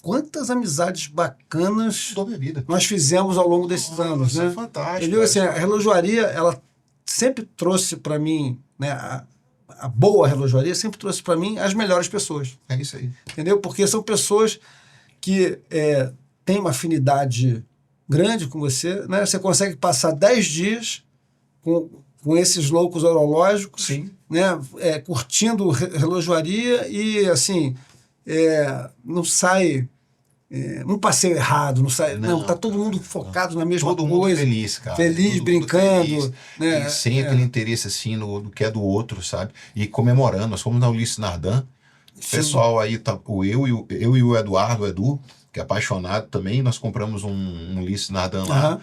quantas amizades bacanas Da minha vida. nós fizemos ao longo desses anos, né? Fantástico. Eu digo assim, a relojoaria, ela sempre trouxe para mim, né, a boa relojoaria sempre trouxe para mim as melhores pessoas. É isso aí. Entendeu? Porque são pessoas que têm uma afinidade grande com você, né? Você consegue passar 10 dias com esses loucos horológicos, Sim. né? Curtindo relojoaria e, assim, não sai... um passeio errado, não sai. Não, tá todo mundo focado na mesma Todo coisa. mundo feliz, cara. Feliz, Todo mundo brincando. feliz, Né? e sem aquele interesse assim no que é do outro, sabe? E comemorando. Nós fomos na Ulisses Nardan. O pessoal aí, eu e o Eduardo, o Edu, que é apaixonado também, nós compramos um Ulisses Nardan lá. Aham.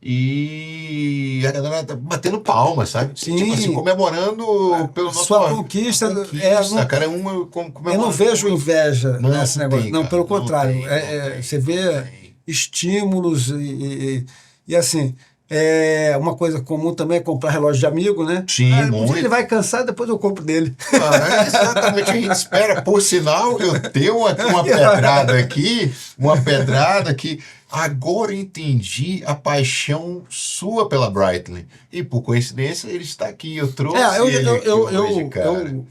E a galera tá batendo palmas, sabe? Sim. Tipo assim, comemorando pelo nosso... Sua conquista. cara, Eu não vejo inveja Não, nesse não negócio. tem, Não, cara, pelo não contrário. tem, não tem, Você vê não tem. estímulos e assim. Uma coisa comum também é comprar relógio de amigo, né? Sim, Um dia muito. ele vai cansar, depois eu compro dele. Exatamente, a gente espera. Por sinal, eu tenho uma pedrada que agora eu entendi a paixão sua pela Breitling. E por coincidência, ele está aqui. Eu trouxe ele aqui hoje, cara.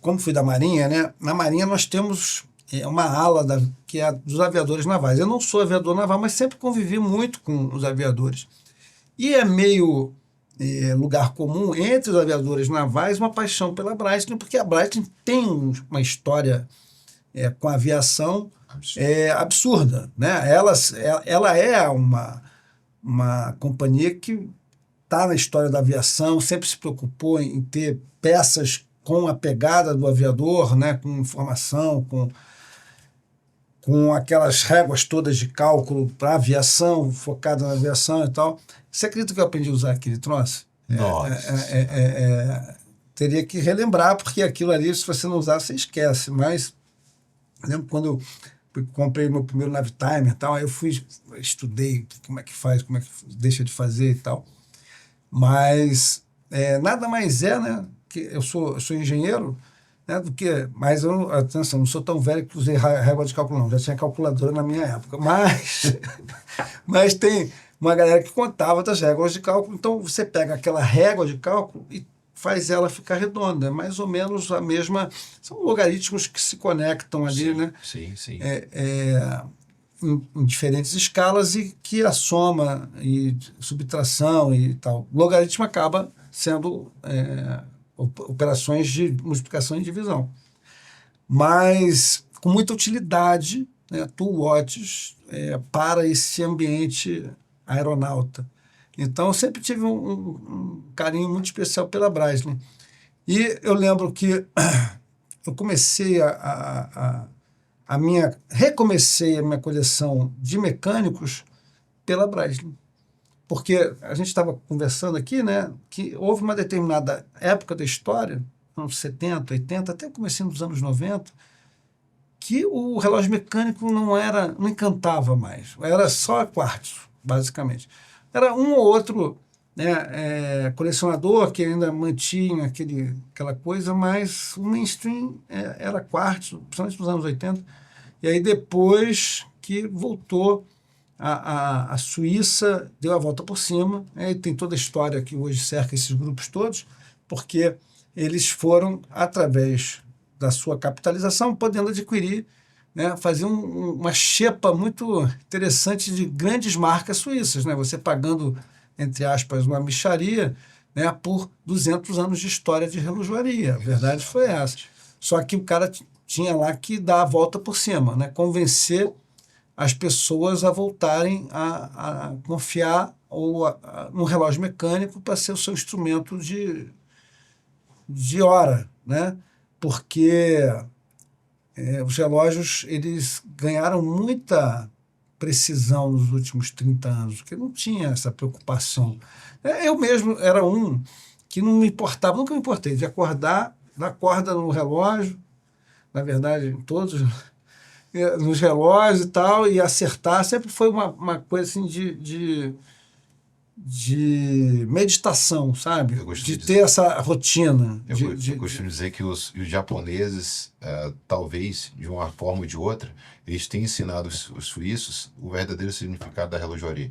Como fui da Marinha, né? Na Marinha nós temos uma ala que é a dos aviadores navais. Eu não sou aviador naval, mas sempre convivi muito com os aviadores. E é meio lugar comum entre os aviadores navais uma paixão pela Breitling, porque a Breitling tem uma história com a aviação absurda, né? Ela é uma companhia que está na história da aviação, sempre se preocupou em ter peças com a pegada do aviador, né? Com informação, com aquelas réguas todas de cálculo para aviação, focada na aviação e tal. Você acredita que eu aprendi a usar aquele troço? Nossa. Teria que relembrar, porque aquilo ali, se você não usar, você esquece. Mas lembro quando eu comprei meu primeiro Navitimer e tal, aí eu estudei como é que faz, como é que deixa de fazer e tal. Mas nada mais né? Que eu sou engenheiro, né, mas atenção, não sou tão velho que usei régua de cálculo, não. Já tinha calculadora na minha época. Mas tem uma galera que contava das réguas de cálculo. Então, você pega aquela régua de cálculo e faz ela ficar redonda. É mais ou menos a mesma... São logaritmos que se conectam ali, Sim, né? sim. Em diferentes escalas e que a soma e subtração e tal. O logaritmo acaba sendo... operações de multiplicação e divisão. Mas com muita utilidade, né, toolwatches para esse ambiente aeronauta. Então, eu sempre tive um carinho muito especial pela Breitling. E eu lembro que eu comecei recomecei a minha coleção de mecânicos pela Breitling. Porque a gente estava conversando aqui, né, que houve uma determinada época da história, anos 70, 80, até o comecinho dos anos 90, que o relógio mecânico não encantava mais. Era só quartzo, basicamente. Era um ou outro, né, colecionador que ainda mantinha aquela coisa, mas o mainstream era quartzo, principalmente nos anos 80. E aí depois que voltou... A Suíça deu a volta por cima, e tem toda a história que hoje cerca esses grupos todos, porque eles foram, através da sua capitalização, podendo adquirir, né, fazer uma xepa muito interessante de grandes marcas suíças, né, você pagando, entre aspas, uma mixaria, né, por 200 anos de história de relojoaria. A verdade foi essa. Só que o cara tinha lá que dar a volta por cima, né? Convencer as pessoas a voltarem a confiar no relógio mecânico para ser o seu instrumento de hora, né? Porque os relógios eles ganharam muita precisão nos últimos 30 anos, porque não tinha essa preocupação. Eu mesmo era um que não me importava, nunca me importei de acordar, dar corda no relógio, na verdade, em todos nos relógios e tal, e acertar, sempre foi uma coisa assim de meditação, sabe? De ter essa rotina. Eu costumo dizer que os japoneses, talvez, de uma forma ou de outra, eles têm ensinado os suíços o verdadeiro significado da relojoaria.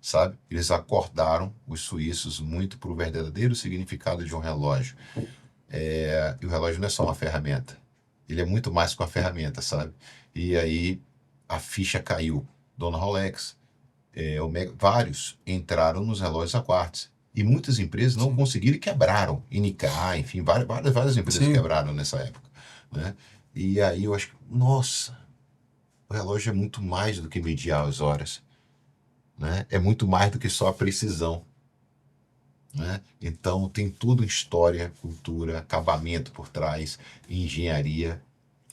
Sabe? Eles acordaram os suíços muito para o verdadeiro significado de um relógio. E o relógio não é só uma ferramenta. Ele é muito mais que uma ferramenta, sabe? E aí a ficha caiu. Dona Rolex, vários entraram nos relógios a quartzo. E muitas empresas não conseguiram e quebraram. Nikkei, enfim, várias empresas quebraram nessa época. Né? E aí eu acho que, nossa, o relógio é muito mais do que medir as horas. Né? É muito mais do que só a precisão. Né? Então tem tudo em história, cultura, acabamento por trás, engenharia.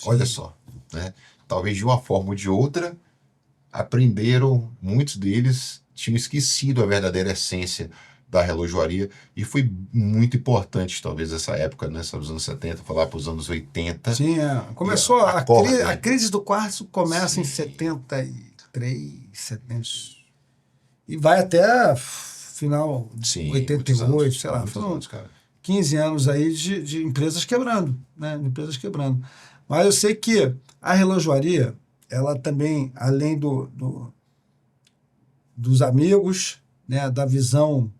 Olha só, né? Talvez de uma forma ou de outra aprenderam, muitos deles tinham esquecido a verdadeira essência da relojoaria e foi muito importante talvez essa época, né? Dos anos 70, falar para os anos 80. Sim, começou a crise do quartzo começa em 73, 70 e vai até final de 88, sei lá, foram 15 anos aí de empresas quebrando, né? De empresas quebrando. Mas eu sei que a relojoaria, ela também, além dos amigos, né? Da visão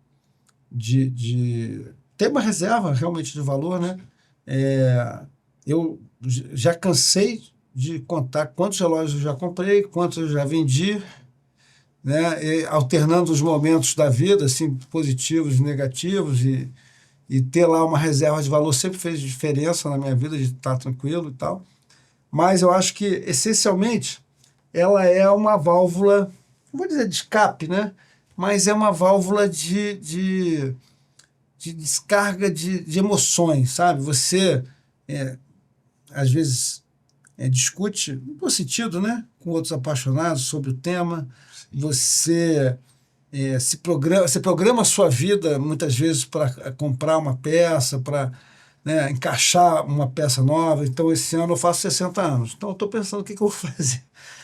de ter uma reserva realmente de valor, né? Eu já cansei de contar quantos relógios eu já comprei, quantos eu já vendi, né, alternando os momentos da vida, assim, positivos e negativos, e ter lá uma reserva de valor sempre fez diferença na minha vida, de estar tranquilo e tal. Mas eu acho que, essencialmente, ela é uma válvula, não vou dizer de escape, né, mas é uma válvula de descarga de emoções, sabe? Você, às vezes, discute, no bom sentido, né, com outros apaixonados sobre o tema. Você você programa a sua vida muitas vezes para comprar uma peça, para, né, encaixar uma peça nova. Então, esse ano eu faço 60 anos. Então, eu estou pensando o que eu vou fazer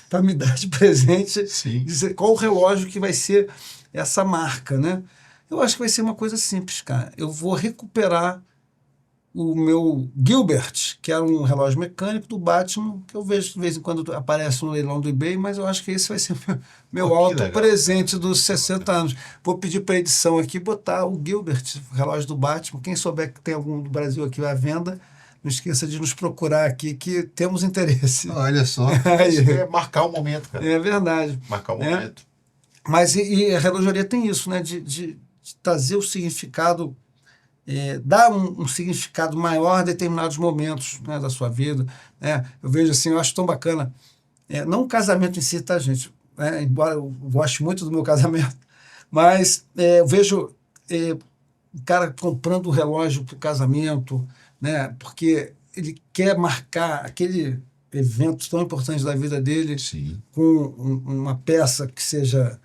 para me dar de presente, dizer qual o relógio que vai ser essa marca, né? Eu acho que vai ser uma coisa simples, cara. Eu vou recuperar o meu Gilbert, que era um relógio mecânico do Batman, que eu vejo de vez em quando aparece no leilão do eBay, mas eu acho que esse vai ser meu alto presente dos 60 anos. Vou pedir para a edição aqui botar o Gilbert, o relógio do Batman. Quem souber que tem algum do Brasil aqui à venda, não esqueça de nos procurar aqui, que temos interesse. Olha só, isso é marcar o momento, cara. É verdade. Marcar o momento. Mas e a relojoaria tem isso, né? De trazer o significado, dar um significado maior a determinados momentos, né, da sua vida. Né? Eu vejo assim, eu acho tão bacana. Não o casamento em si, tá, gente? Embora eu goste muito do meu casamento, mas eu vejo o cara comprando um relógio para o casamento, né, porque ele quer marcar aquele evento tão importante da vida dele com uma peça que seja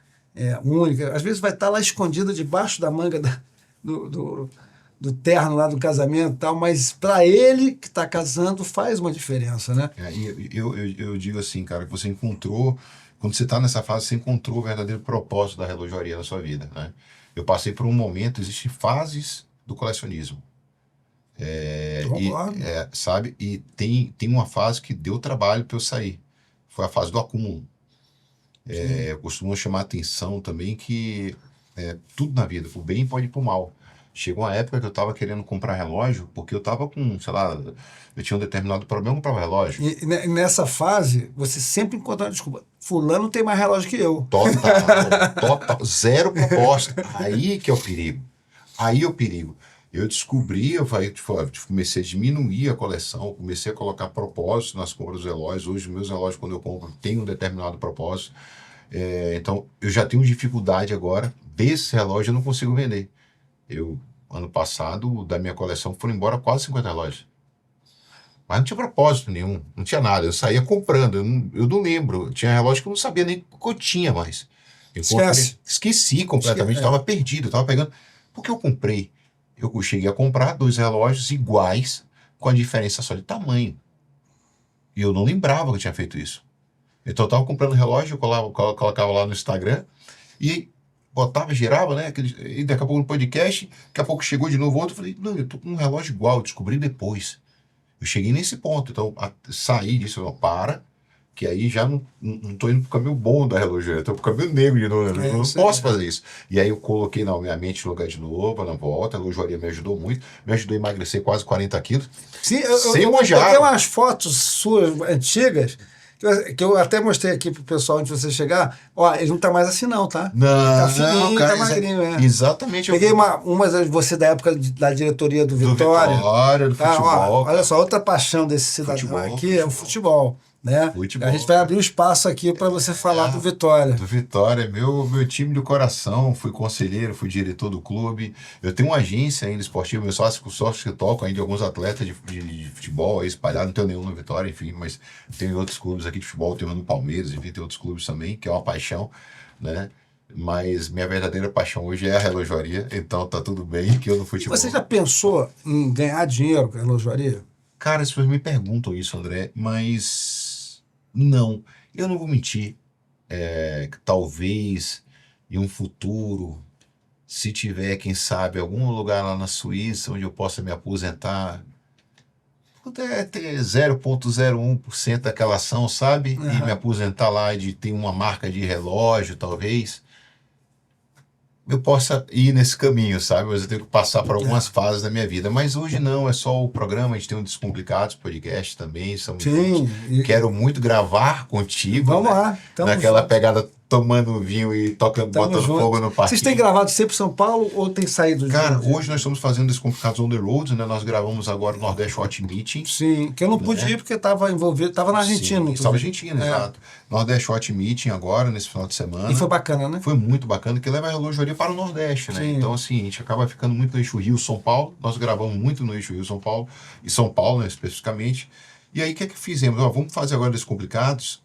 única. Às vezes vai estar lá escondida debaixo da manga do terno lá do casamento e tal, mas para ele que está casando faz uma diferença, né? Eu digo assim, cara, que você encontrou, quando você está nessa fase, você encontrou o verdadeiro propósito da relojoaria na sua vida, né? Eu passei por um momento, existem fases do colecionismo. Sabe? E tem uma fase que deu trabalho para eu sair. Foi a fase do acúmulo. Eu costumo chamar a atenção também que tudo na vida, pro bem pode ir pro mal. Chegou uma época que eu estava querendo comprar relógio, porque eu estava com, sei lá, eu tinha um determinado problema, eu comprava relógio. E nessa fase, você sempre encontra uma desculpa. Fulano tem mais relógio que eu. Total, zero proposta. Aí que é o perigo. Eu descobri, comecei a diminuir a coleção, comecei a colocar propósito nas compras dos relógios. Hoje, meus relógios, quando eu compro, tem um determinado propósito. Então, eu já tenho dificuldade agora. Desse relógio eu não consigo vender. Ano passado, da minha coleção, foram embora quase 50 relógios. Mas não tinha propósito nenhum, não tinha nada. Eu saía comprando, eu não lembro. Tinha relógio que eu não sabia nem que eu tinha mais. Esqueci completamente, estava perdido, estava pegando. Porque eu comprei. Eu cheguei a comprar 2 relógios iguais, com a diferença só de tamanho. E eu não lembrava que eu tinha feito isso. Então eu estava comprando relógio, eu colocava lá no Instagram e botava, girava, né? E daqui a pouco no podcast, daqui a pouco chegou de novo outro, eu falei, não, eu tô com um relógio igual, eu descobri depois. Eu cheguei nesse ponto, então saí disso, eu não, que aí já não tô indo pro caminho bom da relojaria, eu tô pro caminho negro de novo, eu não posso fazer isso. E aí eu coloquei na minha mente no lugar de novo, na volta, a relojaria me ajudou muito, me ajudou a emagrecer quase 40 quilos. Sim, eu peguei umas fotos suas antigas, que eu até mostrei aqui pro pessoal antes de você chegar. Ó, ele não tá mais assim não, tá? Não, ele tá fininho, não, cara, tá magrinho, exatamente. Peguei umas de você da época da diretoria do Vitória. Do futebol. Ó, olha só, outra paixão desse cidadão aqui é o futebol. Né? A gente vai abrir um espaço aqui para você falar do Vitória. Do Vitória, meu time do coração. Fui conselheiro, fui diretor do clube. Eu tenho uma agência ainda esportiva, meus sócios que tocam ainda alguns atletas de futebol aí espalhados. Não tenho nenhum no Vitória, enfim, mas tem outros clubes aqui de futebol, tenho um no Palmeiras, enfim, tem outros clubes também, que é uma paixão, né? Mas minha verdadeira paixão hoje é a relojoaria, então tá tudo bem que eu no futebol. Você já pensou em ganhar dinheiro com a relojoaria? Cara, as pessoas me perguntam isso, André, mas não, eu não vou mentir. Que talvez em um futuro, se tiver, quem sabe, algum lugar lá na Suíça onde eu possa me aposentar, puder ter 0,01% daquela ação, sabe? E me aposentar lá de ter uma marca de relógio, talvez, eu possa ir nesse caminho, sabe? Mas eu tenho que passar por algumas fases da minha vida. Mas hoje não, é só o programa, a gente tem um Descomplicados podcast também. Sim. Quero muito gravar contigo. Vamos lá. Naquela pegada tomando vinho e botando fogo no parquinho. Vocês têm gravado sempre em São Paulo ou tem saído de Cara, hoje nós estamos fazendo Descomplicados on the road, né? Nós gravamos agora o Nordeste Hot Meeting. Sim, que eu não pude ir porque estava envolvido, estava na Argentina. Estava na Argentina, exato. Nordeste Hot Meeting agora, nesse final de semana. E foi bacana, né? Foi muito bacana, que leva a relojoaria para o Nordeste, né? Sim. Então, assim, a gente acaba ficando muito no eixo Rio-São Paulo. Nós gravamos muito no eixo Rio-São Paulo, e São Paulo, né, especificamente. E aí, o que é que fizemos? Vamos fazer agora Descomplicados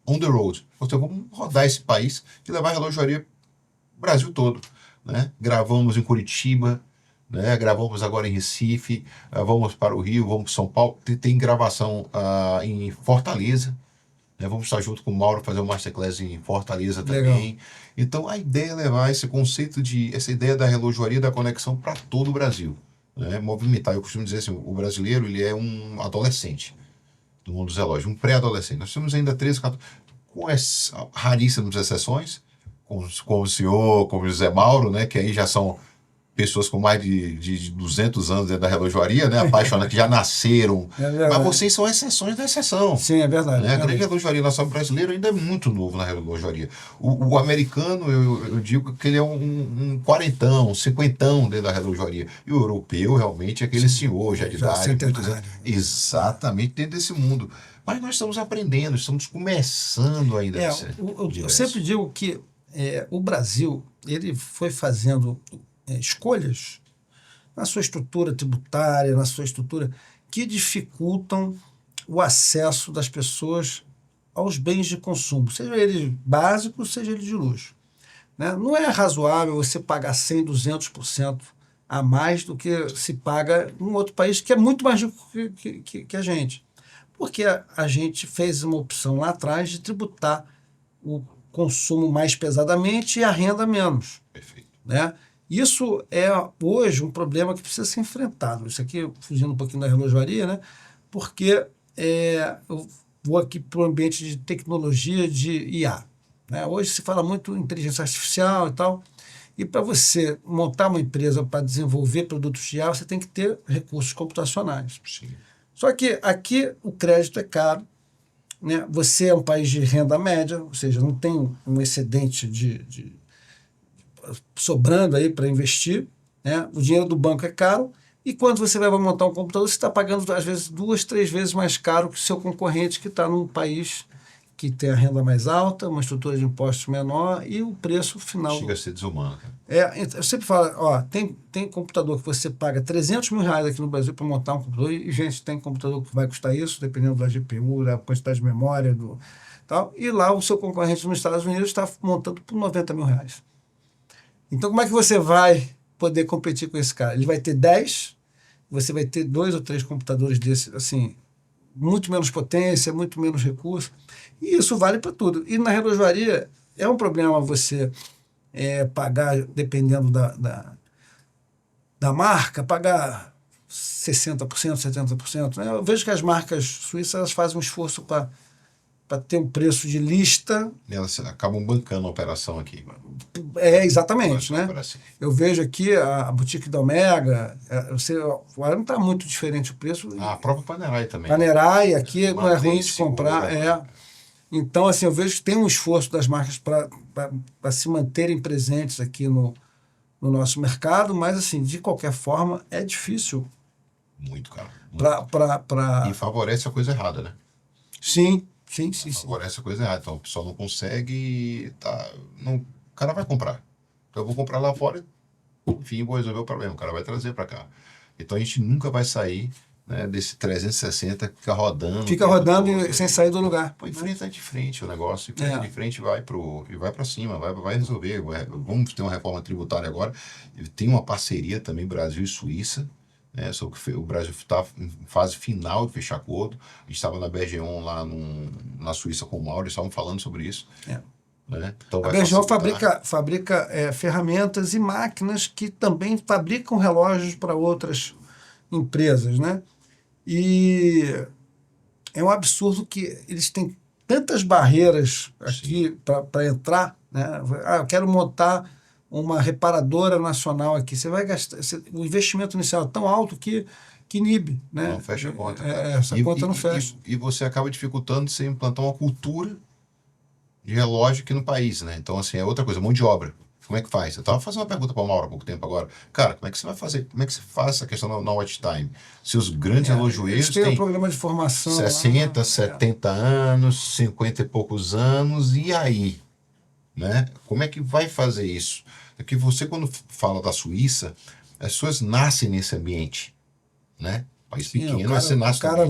on the road. Então, vamos rodar esse país e levar a relojoaria Brasil todo, né? Gravamos em Curitiba, né? Gravamos agora em Recife, vamos para o Rio, vamos para São Paulo. Tem gravação em Fortaleza, né? Vamos estar junto com o Mauro fazer um Masterclass em Fortaleza também. Legal. Então, a ideia é levar esse conceito essa ideia da relojoaria, da conexão para todo o Brasil, né? Movimentar. Eu costumo dizer assim, o brasileiro, ele é um adolescente do mundo dos relógios, um pré-adolescente. Nós temos ainda 13, 14, com raríssimas exceções, como o senhor, como o José Mauro, né, que aí já são pessoas com mais de 200 anos dentro da relojoaria, né, apaixonadas, que já nasceram. Mas vocês são exceções da exceção. Sim, é verdade. Né? A grande relojoaria nacional brasileira ainda é muito novo na relojoaria. O americano, eu digo que ele é um quarentão, um cinquentão dentro da relojoaria. E o europeu, realmente, é aquele senhor já de idade. Exatamente, dentro desse mundo. Mas nós estamos aprendendo, estamos começando ainda. Eu sempre digo que o Brasil, ele foi fazendo escolhas na sua estrutura tributária, na sua estrutura, que dificultam o acesso das pessoas aos bens de consumo, seja eles básicos, seja eles de luxo. Né? Não é razoável você pagar 100%, 200% a mais do que se paga em um outro país que é muito mais rico que a gente. Porque a gente fez uma opção lá atrás de tributar o consumo mais pesadamente e a renda menos. Perfeito. Né? Isso é hoje um problema que precisa ser enfrentado. Isso aqui, fugindo um pouquinho da relojoaria, né? Porque eu vou aqui para o ambiente de tecnologia de IA. Né? Hoje se fala muito em inteligência artificial e tal. E para você montar uma empresa para desenvolver produtos de IA, você tem que ter recursos computacionais. Sim. Só que aqui o crédito é caro, né? Você é um país de renda média, ou seja, não tem um excedente sobrando aí para investir, né? O dinheiro do banco é caro, e quando você vai montar um computador, você está pagando, às vezes, 2, 3 vezes mais caro que o seu concorrente que está num país que tem a renda mais alta, uma estrutura de impostos menor e o preço final. Chega a ser desumano. Cara. Eu sempre falo, tem computador que você paga 300 mil reais aqui no Brasil para montar um computador, e, gente, tem computador que vai custar isso, dependendo da GPU, da quantidade de memória, tal, e lá o seu concorrente nos Estados Unidos está montando por 90 mil reais. Então, como é que você vai poder competir com esse cara? Ele vai ter 10, você vai ter 2 ou 3 computadores desses, assim, muito menos potência, muito menos recurso, e isso vale para tudo. E na relojoaria é um problema você pagar, dependendo da marca, pagar 60%, 70%. Né? Eu vejo que as marcas suíças elas fazem um esforço para ter um preço de lista. Elas acabam bancando a operação aqui. Exatamente. Né? Eu vejo aqui a boutique da Omega, agora não está muito diferente o preço. A própria Panerai também. Panerai aqui não é ruim de comprar. Então, assim, eu vejo que tem um esforço das marcas para se manterem presentes aqui no nosso mercado, mas, assim, de qualquer forma, é difícil. Muito, cara. Muito. E favorece a coisa errada, né? Sim. Favorece a coisa errada. Então, o pessoal não consegue... o cara vai comprar. Então, eu vou comprar lá fora e, enfim, vou resolver o problema. O cara vai trazer para cá. Então, a gente nunca vai sair... Né, desse 360 que fica rodando. Sem sair do lugar. Põe de frente o negócio, de frente vai para cima, vai resolver. Vamos ter uma reforma tributária agora. Tem uma parceria também Brasil e Suíça, né, só que o Brasil está em fase final de fechar acordo. A gente estava na BGON lá na Suíça com o Mauro, eles estavam falando sobre isso. Né? Então a BGON fabrica ferramentas e máquinas que também fabricam relógios para outras empresas, né? E é um absurdo que eles têm tantas barreiras aqui para entrar, né? Eu quero montar uma reparadora nacional aqui. Você vai gastar... o investimento inicial é tão alto que inibe. Né? Não fecha a conta. Essa conta não fecha. E você acaba dificultando você implantar uma cultura de relógio aqui no país. Né? Então, assim, é outra coisa, mão de obra. Como é que faz? Eu estava fazendo uma pergunta para o Mauro há pouco tempo agora. Cara, como é que você vai fazer? Como é que você faz essa questão na watch time? Se os grandes relojoeiros têm um problema de formação 60, 70 anos, 50 e poucos anos, e aí? Né? Como é que vai fazer isso? Porque você, quando fala da Suíça, as pessoas nascem nesse ambiente. Né? País pequeno, você nasce. O cara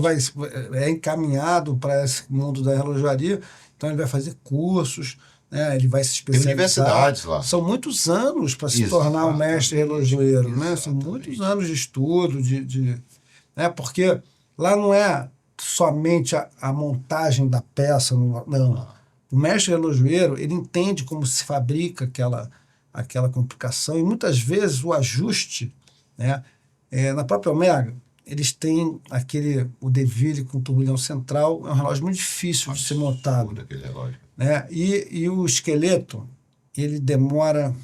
é encaminhado para esse mundo da relojoaria, então ele vai fazer cursos. Ele vai se especializar. Tem universidades lá. São muitos anos para se tornar um mestre relojoeiro, né? São muitos anos de estudo, né? Porque lá não é somente a montagem da peça, não. O mestre relojoeiro, ele entende como se fabrica aquela complicação e muitas vezes o ajuste, né? Na própria Omega, eles têm o Deville com turbilhão central, é um relógio muito difícil de ser montado. Aquele relógio. Né? E o esqueleto, ele demora,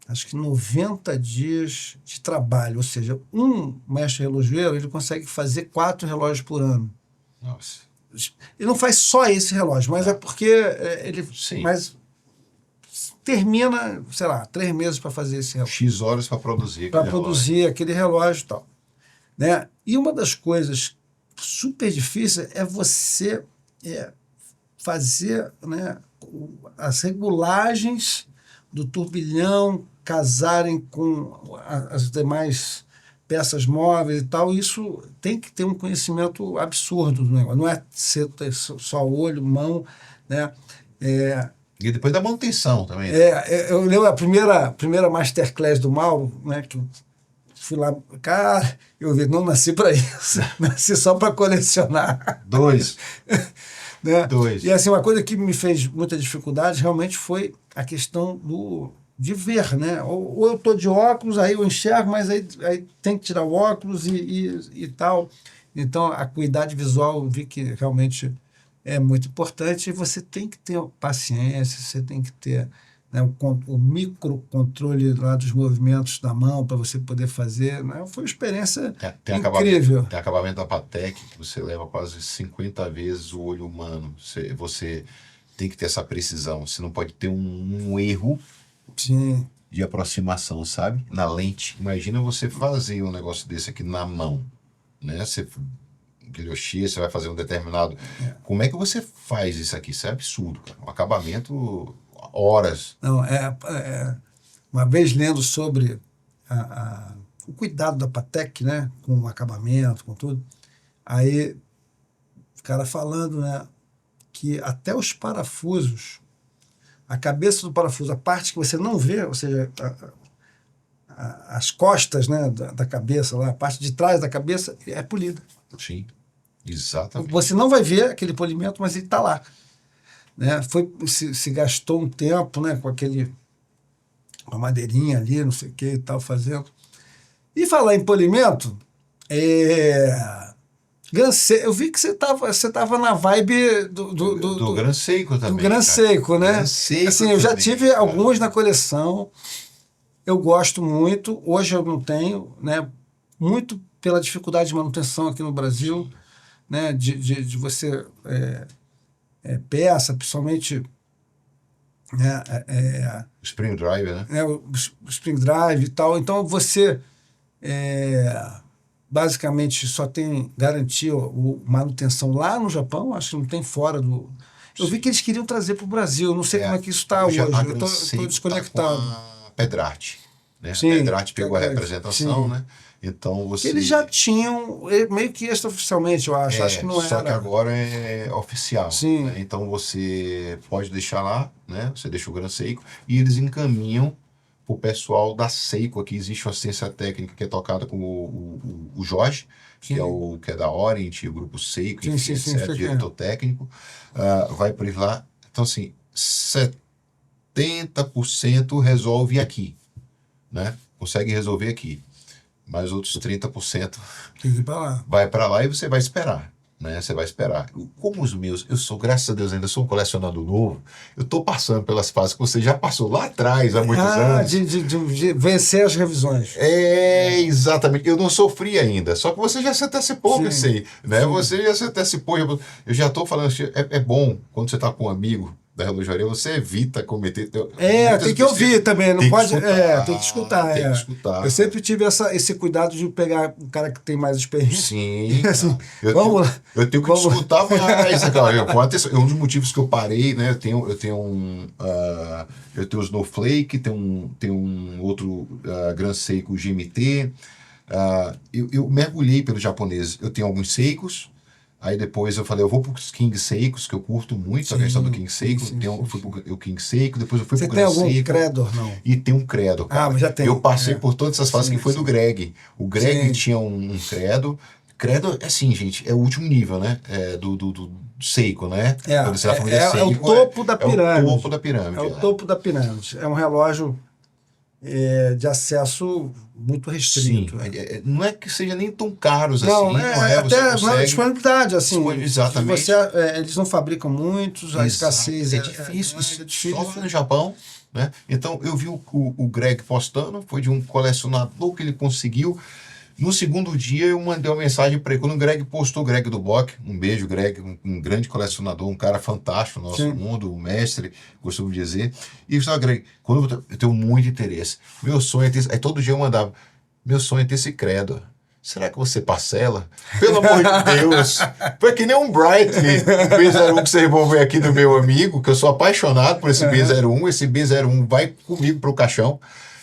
acho que 90 dias de trabalho. Ou seja, um mestre relojoeiro, ele consegue fazer 4 relógios por ano. Nossa. Ele não faz só esse relógio, mas é porque ele termina, sei lá, 3 meses para fazer esse relógio. X horas para produzir. Para produzir aquele relógio e tal. Né? E uma das coisas super difíceis é você... fazer, né, as regulagens do turbilhão casarem com as demais peças móveis e tal. Isso tem que ter um conhecimento absurdo do negócio. Não é ter só olho, mão, né? E depois da manutenção também. Eu lembro a primeira masterclass do Mauro, né, que eu fui lá, cara, eu vi, não nasci para isso, nasci só para colecionar. 2. Né? E assim, uma coisa que me fez muita dificuldade realmente foi a questão de ver, né? Ou eu estou de óculos, aí eu enxergo, mas aí tem que tirar o óculos e tal. Então, a acuidade visual eu vi que realmente é muito importante e você tem que ter paciência, você tem que ter, né, o microcontrole lá dos movimentos da mão para você poder fazer. Né? Foi uma experiência incrível. Tem acabamento da Patek, que você leva quase 50 vezes o olho humano. Você tem que ter essa precisão. Você não pode ter um erro. Sim. de aproximação, sabe? Na lente. Imagina você fazer um negócio desse aqui na mão, né? Guilhoche, você vai fazer um determinado... Como é que você faz isso aqui? Isso é absurdo, cara. Um acabamento, horas. Não, uma vez lendo sobre o cuidado da Patek, né, com o acabamento, com tudo, aí o cara falando, né, que até os parafusos, a cabeça do parafuso, a parte que você não vê, ou seja, as costas, né, da cabeça, lá, a parte de trás da cabeça é polida. Sim, exatamente. Você não vai ver aquele polimento, mas ele está lá. Né? Se gastou um tempo, né, com uma madeirinha ali, não sei o que e tal, fazendo. E falar em polimento, eu vi que você tava na vibe do Gran Seiko também. Do Gran Seiko, né? Gran Seiko assim, eu já também, tive cara. alguns na coleção, eu gosto muito, hoje eu não tenho, né? Muito pela dificuldade de manutenção aqui no Brasil, né? De você peça, principalmente, né? Spring Driver, né? O Spring Drive e tal. Então você basicamente só tem garantia manutenção lá no Japão, acho que não tem fora do... Eu vi que eles queriam trazer para o Brasil, não sei como é que isso está hoje, eu estou desconectado. Tá com a Pedrart, né? Sim, a Pedrart pegou a representação, sim. né? Então você... Eles já tinham, meio que extraoficialmente, eu acho, acho que não era. Só que agora é oficial. Sim. Né? Então você pode deixar lá, né? Você deixa o Gran Seiko e eles encaminham para o pessoal da Seiko. Aqui existe uma assistência técnica que é tocada com o Jorge, que é da Orient, o grupo Seiko, enfim, etc., diretor técnico. Vai por lá. Então, assim, 70% resolve aqui, né? Consegue resolver aqui. Mas outros 30% tem que ir para lá. Vai para lá e você vai esperar, né? Você vai esperar. Como os meus, graças a Deus, ainda sou um colecionador novo, eu estou passando pelas fases que você já passou lá atrás, há muitos anos. De vencer as revisões. Exatamente. Eu não sofri ainda, só que você já se antecipou, eu sei, né? Sim. Você já se antecipou. Eu já estou falando, é bom quando você está com um amigo da relojaria, você evita cometer... tem que ouvir também, não pode... tem que escutar. Tem que escutar. Eu sempre tive esse cuidado de pegar um cara que tem mais experiência. Sim. assim, eu tenho que escutar mais. Um dos motivos que eu parei, né? Eu tenho o Snowflake, tem um outro Gran Seiko GMT. Eu mergulhei pelos japoneses. Eu tenho alguns Seikos. Aí depois eu falei, eu vou para os King Seikos, que eu curto muito a questão do King Seiko. Eu fui para o King Seiko, depois eu fui para o Gran Seiko. Você tem algum Credor, não? E tem um Credo, cara. Mas já tem. Eu passei por todas essas fases que foi do Greg. O Greg tinha um Credo. Credo, assim, gente, é o último nível, né? Do Seiko, né? Quando você é o topo da pirâmide. É o topo da pirâmide. É o topo da pirâmide. É um relógio de acesso muito restrito. Sim, não é que seja nem tão caros não, assim. Até na disponibilidade, assim. Exatamente. Eles não fabricam muitos, a escassez é difícil. É difícil. Só lá no Japão, né? Então eu vi o Greg postando, foi de um colecionador que ele conseguiu. No segundo dia eu mandei uma mensagem para ele. Quando o Greg postou, o Greg do Bock, um beijo, Greg, um grande colecionador, um cara fantástico no nosso mundo, um mestre, costumo dizer. E eu falei, Greg, quando eu tenho muito interesse, meu sonho é ter... Aí todo dia eu mandava, meu sonho é ter esse Credo. Será que você parcela? Pelo amor de Deus! Foi que nem um Breitling, B01 que você envolveu aqui do meu amigo, que eu sou apaixonado por esse B01. Esse B01 vai comigo pro caixão.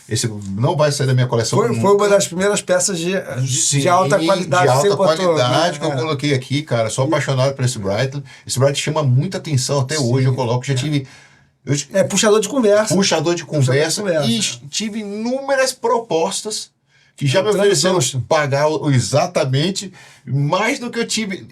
Esse não vai sair da minha coleção. Foi uma das primeiras peças de alta qualidade. De alta qualidade que eu coloquei aqui, cara. Sou apaixonado por esse Breitling. Esse Breitling chama muita atenção até hoje. Eu coloco, já tive... puxador de conversa. Puxador de conversa. E tive inúmeras propostas que já me ofereceram pagar exatamente mais do que eu tive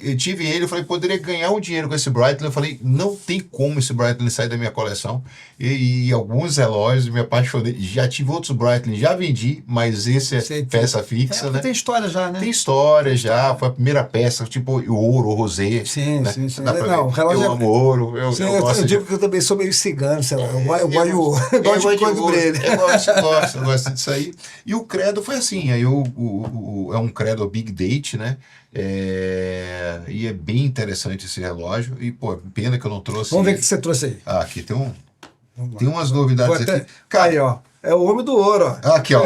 ele. Eu falei, poderia ganhar um dinheiro com esse Breitling. Eu falei, não tem como esse Breitling sair da minha coleção. E alguns relógios me apaixonei. Já tive outros Breitling, já vendi, mas esse é peça fixa, né? Tem história já, né? Tem história já. Foi a primeira peça, tipo o ouro, o rosé. Sim, né? sim. Não, o relógio eu amo ouro. Eu digo que eu também sou meio cigano, sei lá. Eu gosto de ouro. Eu gosto de cor do brilho. Eu gosto disso aí. E o Credo foi assim. Aí é um Credo Big Date, né? E é bem interessante esse relógio. E, pô, pena que eu não trouxe. Vamos ver o que você trouxe aí. Aqui tem umas novidades aqui. Cara, aí, ó. É o homem do ouro, ó. Aqui, ó,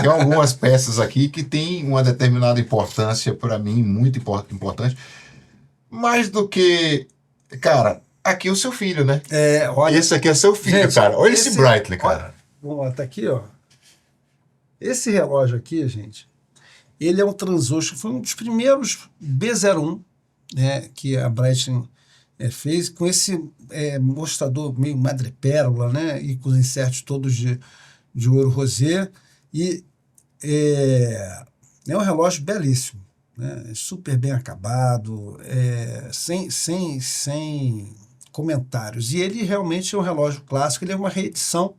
tem algumas peças aqui que tem uma determinada importância para mim, muito importante. Mais do que, cara, aqui é o seu filho, né? Olha, Esse aqui é seu filho, gente, cara. Olha esse Breitling, cara. Vamos lá, tá aqui, ó. Esse relógio aqui, gente, ele é um Transocean, foi um dos primeiros B01, né, que a Breitling fez, com esse mostrador meio madrepérola, né, e com os insertos todos de ouro rosé, e é um relógio belíssimo, né, super bem acabado, sem comentários. E ele realmente é um relógio clássico, ele é uma reedição,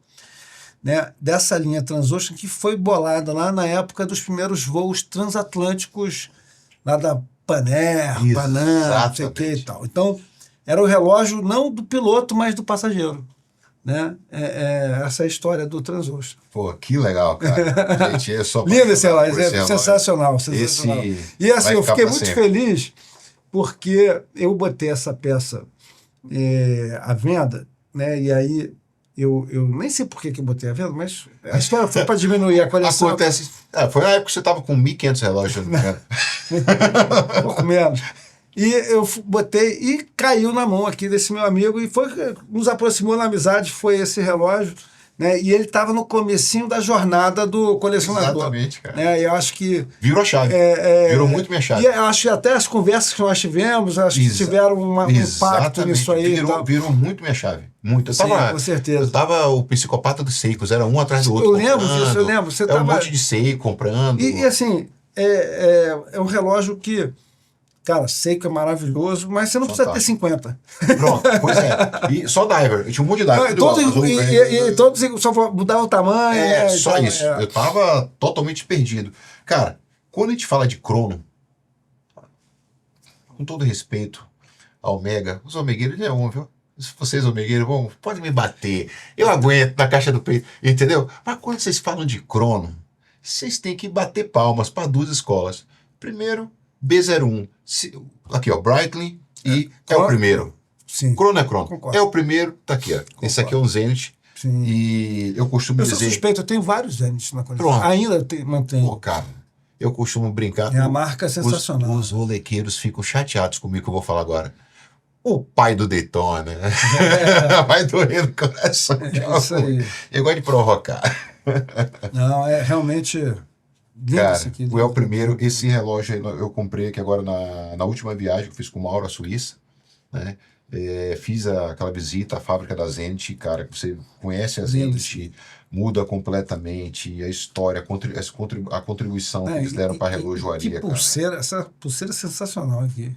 né, dessa linha Transocean que foi bolada lá na época dos primeiros voos transatlânticos lá da Panam, não sei o que e tal. Então, era o relógio não do piloto, mas do passageiro. Né? Essa é a história do Transocean. Pô, que legal, cara. Gente, eu sou lindo esse relógio, sensacional. E assim, eu fiquei muito feliz porque eu botei essa peça à venda, né? E aí eu nem sei por que eu botei à venda, mas a história foi para diminuir a coleção. Acontece. Foi na época que você estava com 1.500 relógios. Pouco menos. E eu botei e caiu na mão aqui desse meu amigo e nos aproximou na amizade, foi esse relógio, né? E ele estava no comecinho da jornada do colecionador. Exatamente, cara. Né? E eu acho que... Virou a chave. Virou muito minha chave. E eu acho que até as conversas que nós tivemos, acho que tiveram um impacto nisso aí. Virou muito minha chave. Muito. Sim, com certeza. Eu tava o psicopata dos Seikos, era um atrás do outro. Eu lembro disso, eu lembro. Você um monte de Seiko comprando. E assim, é um relógio que... Cara, Seiko é maravilhoso, mas você não precisa ter 50. Pronto, pois é. E só diver. Tinha um monte de diver. Todos só mudavam o tamanho. Só isso. Eu tava totalmente perdido. Cara, quando a gente fala de crono, com todo respeito ao Omega, os omegueiros é um, viu? Se vocês omegueiros podem me bater. Eu aguento na caixa do peito, entendeu? Mas quando vocês falam de crono, vocês têm que bater palmas para duas escolas. Primeiro, B01. Aqui, ó, Breitling e é o primeiro. Sim. Crono é crono. Concordo. É o primeiro, tá aqui, ó. Concordo. Esse aqui é um Zenith. Sim. E eu costumo dizer... Eu sou suspeito, eu tenho vários Zenith na coleção. Pronto. Ainda mantenho. Pô, cara, eu costumo brincar... A marca é sensacional. Os rolequeiros ficam chateados comigo que eu vou falar agora. O pai do Daytona. Vai doer no coração. Isso aí. Eu gosto de provocar. Não, é realmente... Cara, é o primeiro. Esse relógio eu comprei aqui agora na última viagem que eu fiz com o Mauro à Suíça, né? Fiz aquela visita à fábrica da Zenith, cara, que você conhece a Zenith, muda completamente a história, a contribuição que eles deram para a relojoaria. Que pulseira, cara. Essa pulseira é sensacional aqui.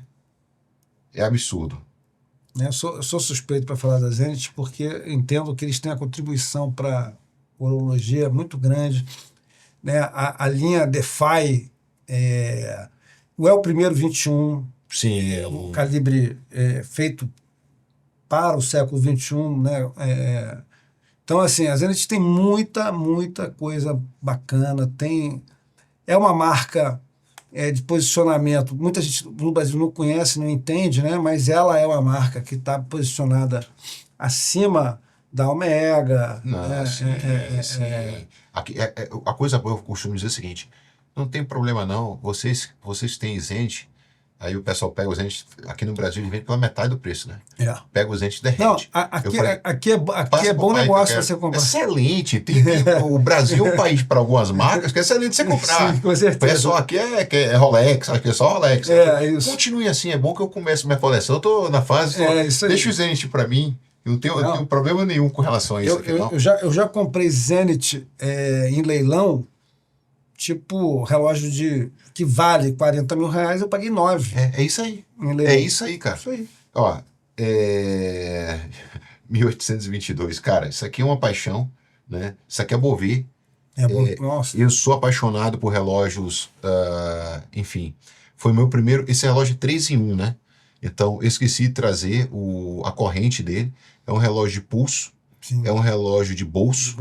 É absurdo. Eu sou suspeito para falar da Zenith porque entendo que eles têm a contribuição para a horologia muito grande. Né, a linha DeFi não é o primeiro 21, sim, o calibre feito para o século 21, né? Então, assim, a Zenith tem muita coisa bacana, é uma marca de posicionamento, muita gente no Brasil não conhece, não entende, né? Mas ela é uma marca que está posicionada acima da Omega. Não, sim. A coisa boa, eu costumo dizer o seguinte: não tem problema não, vocês têm Zenith, aí o pessoal pega o Zenith, aqui no Brasil ele vende pela metade do preço, né? Pega o Zenith e derrete. Não, aqui é bom negócio você comprar. Excelente, o Brasil é um país para algumas marcas que é excelente você comprar. Sim, com certeza. O pessoal aqui é Rolex, acho que é só Rolex. Isso. Continue assim, é bom que eu comece minha coleção, eu tô na fase, deixa o Zenith para mim. Eu não tenho problema nenhum com relação a isso. Eu já comprei Zenith em leilão, tipo relógio que vale 40 mil reais, eu paguei 9. É isso aí. É isso aí, cara. Isso aí. Ó, 1822, cara, isso aqui é uma paixão, né? Isso aqui é Bouvet. Nossa. Eu sou apaixonado por relógios, enfim. Foi meu primeiro, esse relógio 3 em 1, né? Então, eu esqueci de trazer a corrente dele. É um relógio de pulso, sim. É um relógio de bolso,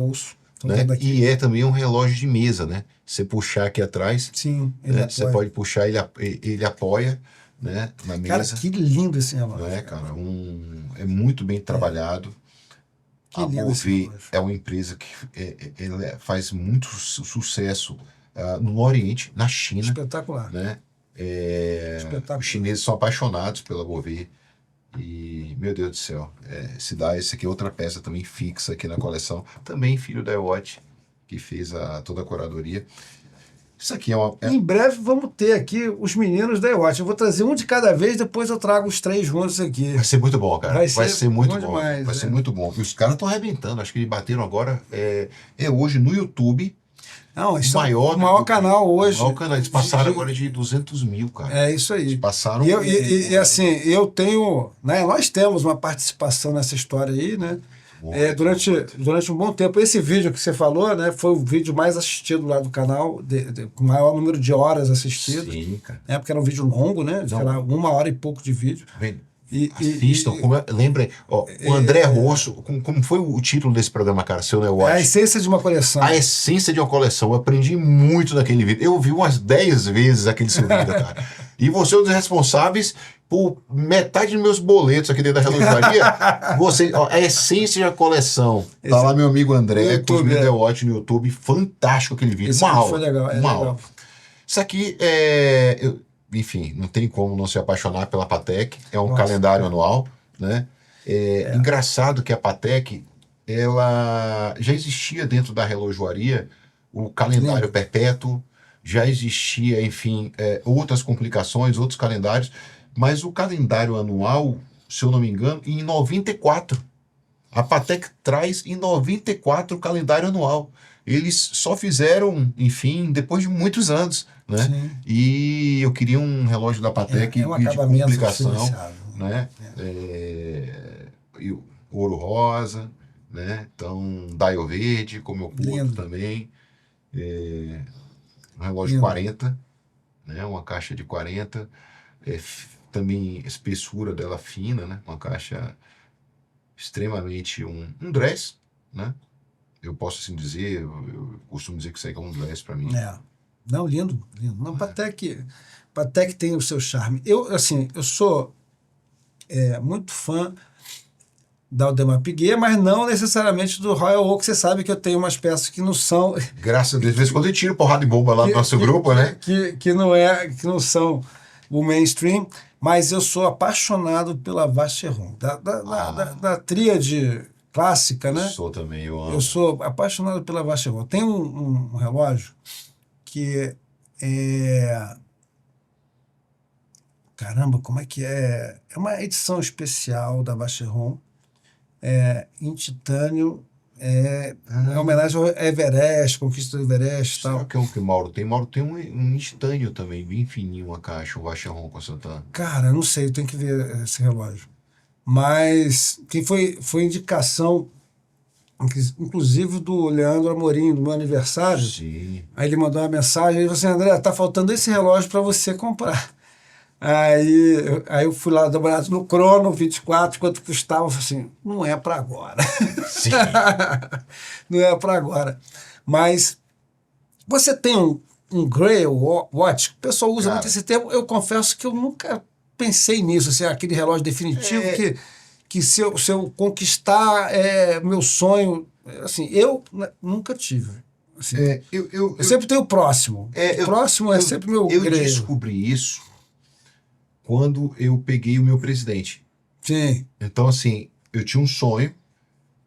né? E é também um relógio de mesa, né? Você puxar aqui atrás, sim, você pode puxar, ele apoia, né, na mesa. Cara, que lindo esse relógio. Não é, cara? É muito bem trabalhado. Que A lindo esse Bouvet relógio. é uma empresa que faz muito sucesso no Oriente, na China, Espetacular. né? Os Espetacular. chineses são apaixonados pela Bouvet. E, meu Deus do céu, se dá esse aqui é outra peça também fixa aqui na coleção. Também filho da iWatch, que fez toda a curadoria. Isso aqui é uma. Em breve vamos ter aqui os meninos da iWatch. Eu vou trazer um de cada vez, depois eu trago os 3 juntos aqui. Vai ser muito bom, cara. Vai Vai ser ser muito bom bom. demais, Vai ser é. muito bom. E os caras estão arrebentando. Acho que eles bateram agora. Hoje no YouTube. Não, esse Maior é o maior do- canal hoje. O maior canal. Eles passaram agora de 200 mil, cara. É isso aí. Eles passaram. E, assim, eu tenho, né, nós temos uma participação nessa história aí, né? Durante um bom tempo. Esse vídeo que você falou, né, foi o vídeo mais assistido lá do canal, com o maior número de horas assistidas. Sim, cara. Porque era um vídeo longo, né? Sei lá, 1 hora e pouco de vídeo. Vem. E, Assistam. Lembrem, ó, o André Rosso, como foi o título desse programa, cara? Seu é a Watch? essência de uma coleção. A essência de uma coleção. Eu aprendi muito naquele vídeo. Eu vi umas 10 vezes aquele seu vídeo, cara. E você é um dos responsáveis por metade dos meus boletos aqui dentro da relojaria. Você, ó, a essência de uma coleção. Tá lá meu amigo André, com os YouTube, The Watch no YouTube. Fantástico aquele vídeo. Esse Uma vídeo aula. foi legal, uma legal. aula. Isso aqui enfim, não tem como não se apaixonar pela Patek. É um calendário anual, né? Engraçado que a Patek, ela já existia dentro da relojoaria o calendário perpétuo, já existia, enfim, outras complicações, outros calendários, mas o calendário anual, se eu não me engano, em 94. A Patek traz em 94 o calendário anual. Eles só fizeram, enfim, depois de muitos anos, né? Sim. E eu queria um relógio da Patek É um de acabamento complicação, diferenciado. né? E o ouro rosa, né? Então, dial verde, como eu curto Lindo. também. Um relógio Lindo. 40, né? Uma caixa de 40. Também espessura dela fina, né? Uma caixa extremamente um dress, né? Eu posso assim dizer, eu costumo dizer que isso aí é um dress para mim. Não, lindo, lindo. Não, Patek tem o seu charme. Eu sou muito fã da Audemars Piguet, mas não necessariamente do Royal Oak. Você sabe que eu tenho umas peças que não são... Graças a Deus, de vez em quando eu tiro porrada de bomba lá no nosso grupo, né? Que não são o mainstream, mas eu sou apaixonado pela Vacheron, da tríade clássica, né? Eu sou também, eu amo. Eu sou apaixonado pela Vacheron. Tem um relógio que caramba, como é que é? É uma edição especial da Vacheron, em titânio, em homenagem ao Everest, conquista do Everest e tal. Sabe o que é o que o Mauro tem? Mauro tem um estânio também, bem fininho, uma caixa, um Vacheron com Santana. Cara, não sei, eu tenho que ver esse relógio. Mas quem foi indicação, inclusive do Leandro Amorim, do meu aniversário. Sim. Aí ele mandou uma mensagem, ele falou assim, André, tá faltando esse relógio para você comprar. Aí eu fui lá dar uma olhada no Crono 24, quanto custava, eu falei assim, não é para agora. Sim. Não é para agora. Mas você tem um Grail Watch, o pessoal usa muito esse termo, eu confesso que eu nunca pensei nisso, assim, aquele relógio definitivo que se eu conquistar meu sonho, assim, eu nunca tive. Assim, eu sempre tenho o próximo. O próximo é sempre meu Eu Grail. descobri isso quando eu peguei o meu presidente. Sim. Então, assim, eu tinha um sonho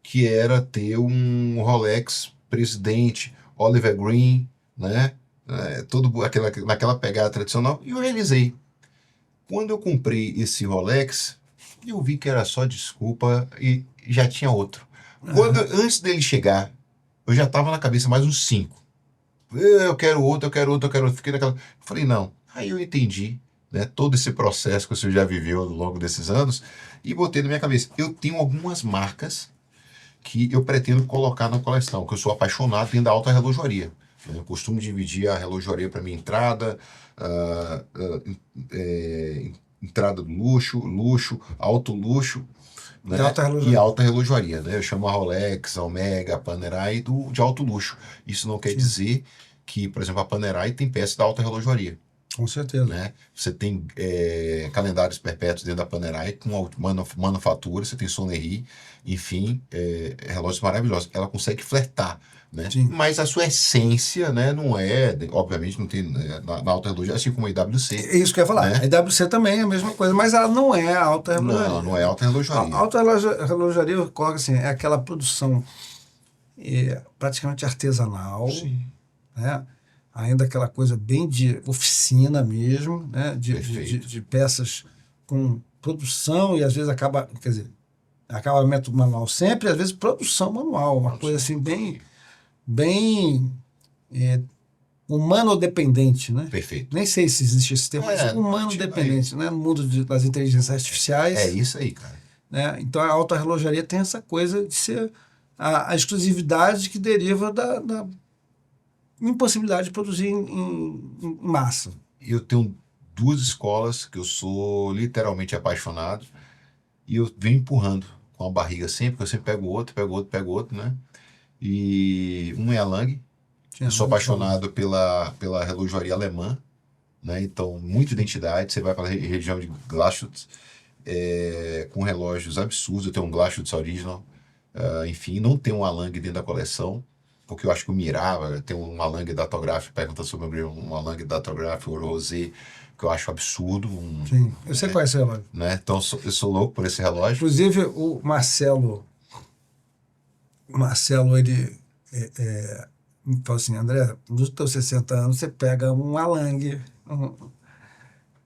que era ter um Rolex presidente, Oliver Green, né? Naquela pegada tradicional, e eu realizei. Quando eu comprei esse Rolex, eu vi que era só desculpa e já tinha outro. Antes dele chegar, eu já estava na cabeça mais uns 5. Eu quero outro, eu quero outro, eu quero outro. Fiquei naquela... Falei, não. Aí eu entendi, né, todo esse processo que o senhor já viveu ao longo desses anos e botei na minha cabeça. Eu tenho algumas marcas que eu pretendo colocar na coleção, que eu sou apaixonado dentro da alta relojoaria. Eu costumo dividir a relojoaria para minha entrada, entrada do luxo, alto luxo, né? E alta relojoaria. Né? Eu chamo a Rolex, a Omega, a Panerai de alto luxo. Isso não quer dizer que, por exemplo, a Panerai tem peça da alta relojoaria. Com certeza. Né? Você tem calendários perpétuos dentro da Panerai com manufatura, você tem Sonnery, enfim, relógios maravilhosos. Ela consegue flertar, né? Sim. Mas a sua essência, né, não é, obviamente, não tem na alta relojaria, assim como a IWC. É isso que eu ia falar. Né? A IWC também é a mesma coisa, mas ela não é alta relojaria. Não, não é alta relojaria. A alta relojaria, eu coloco assim, é aquela produção praticamente artesanal, né? Ainda aquela coisa bem de oficina mesmo, né? De peças com produção e às vezes acabamento manual sempre, às vezes produção manual, uma coisa assim bem humano-dependente, né? Perfeito. Nem sei se existe esse termo, mas humano-dependente, né? No mundo das inteligências artificiais. É isso aí, cara. Né? Então a alta relojaria tem essa coisa de ser a exclusividade que deriva da impossibilidade de produzir em massa. Eu tenho 2 escolas que eu sou literalmente apaixonado e eu venho empurrando com a barriga sempre, porque eu sempre pego outro, né? E um é a Lang. Eu sou apaixonado pela relojoaria alemã, né? Então, muita identidade. Você vai para a região de Glasschutz, com relógios absurdos. Eu tenho um Glasschutz Original, enfim, não tem um Alang dentro da coleção, porque eu acho que o Mirava tem um Alang datográfico, pergunta sobre um Alang datográfico, o Rosé, que eu acho absurdo. Sim, eu sei qual é esse relógio. Né? Então, eu sou louco por esse relógio. Inclusive, o Marcelo, ele falou assim, André, nos teus 60 anos você pega um Alang.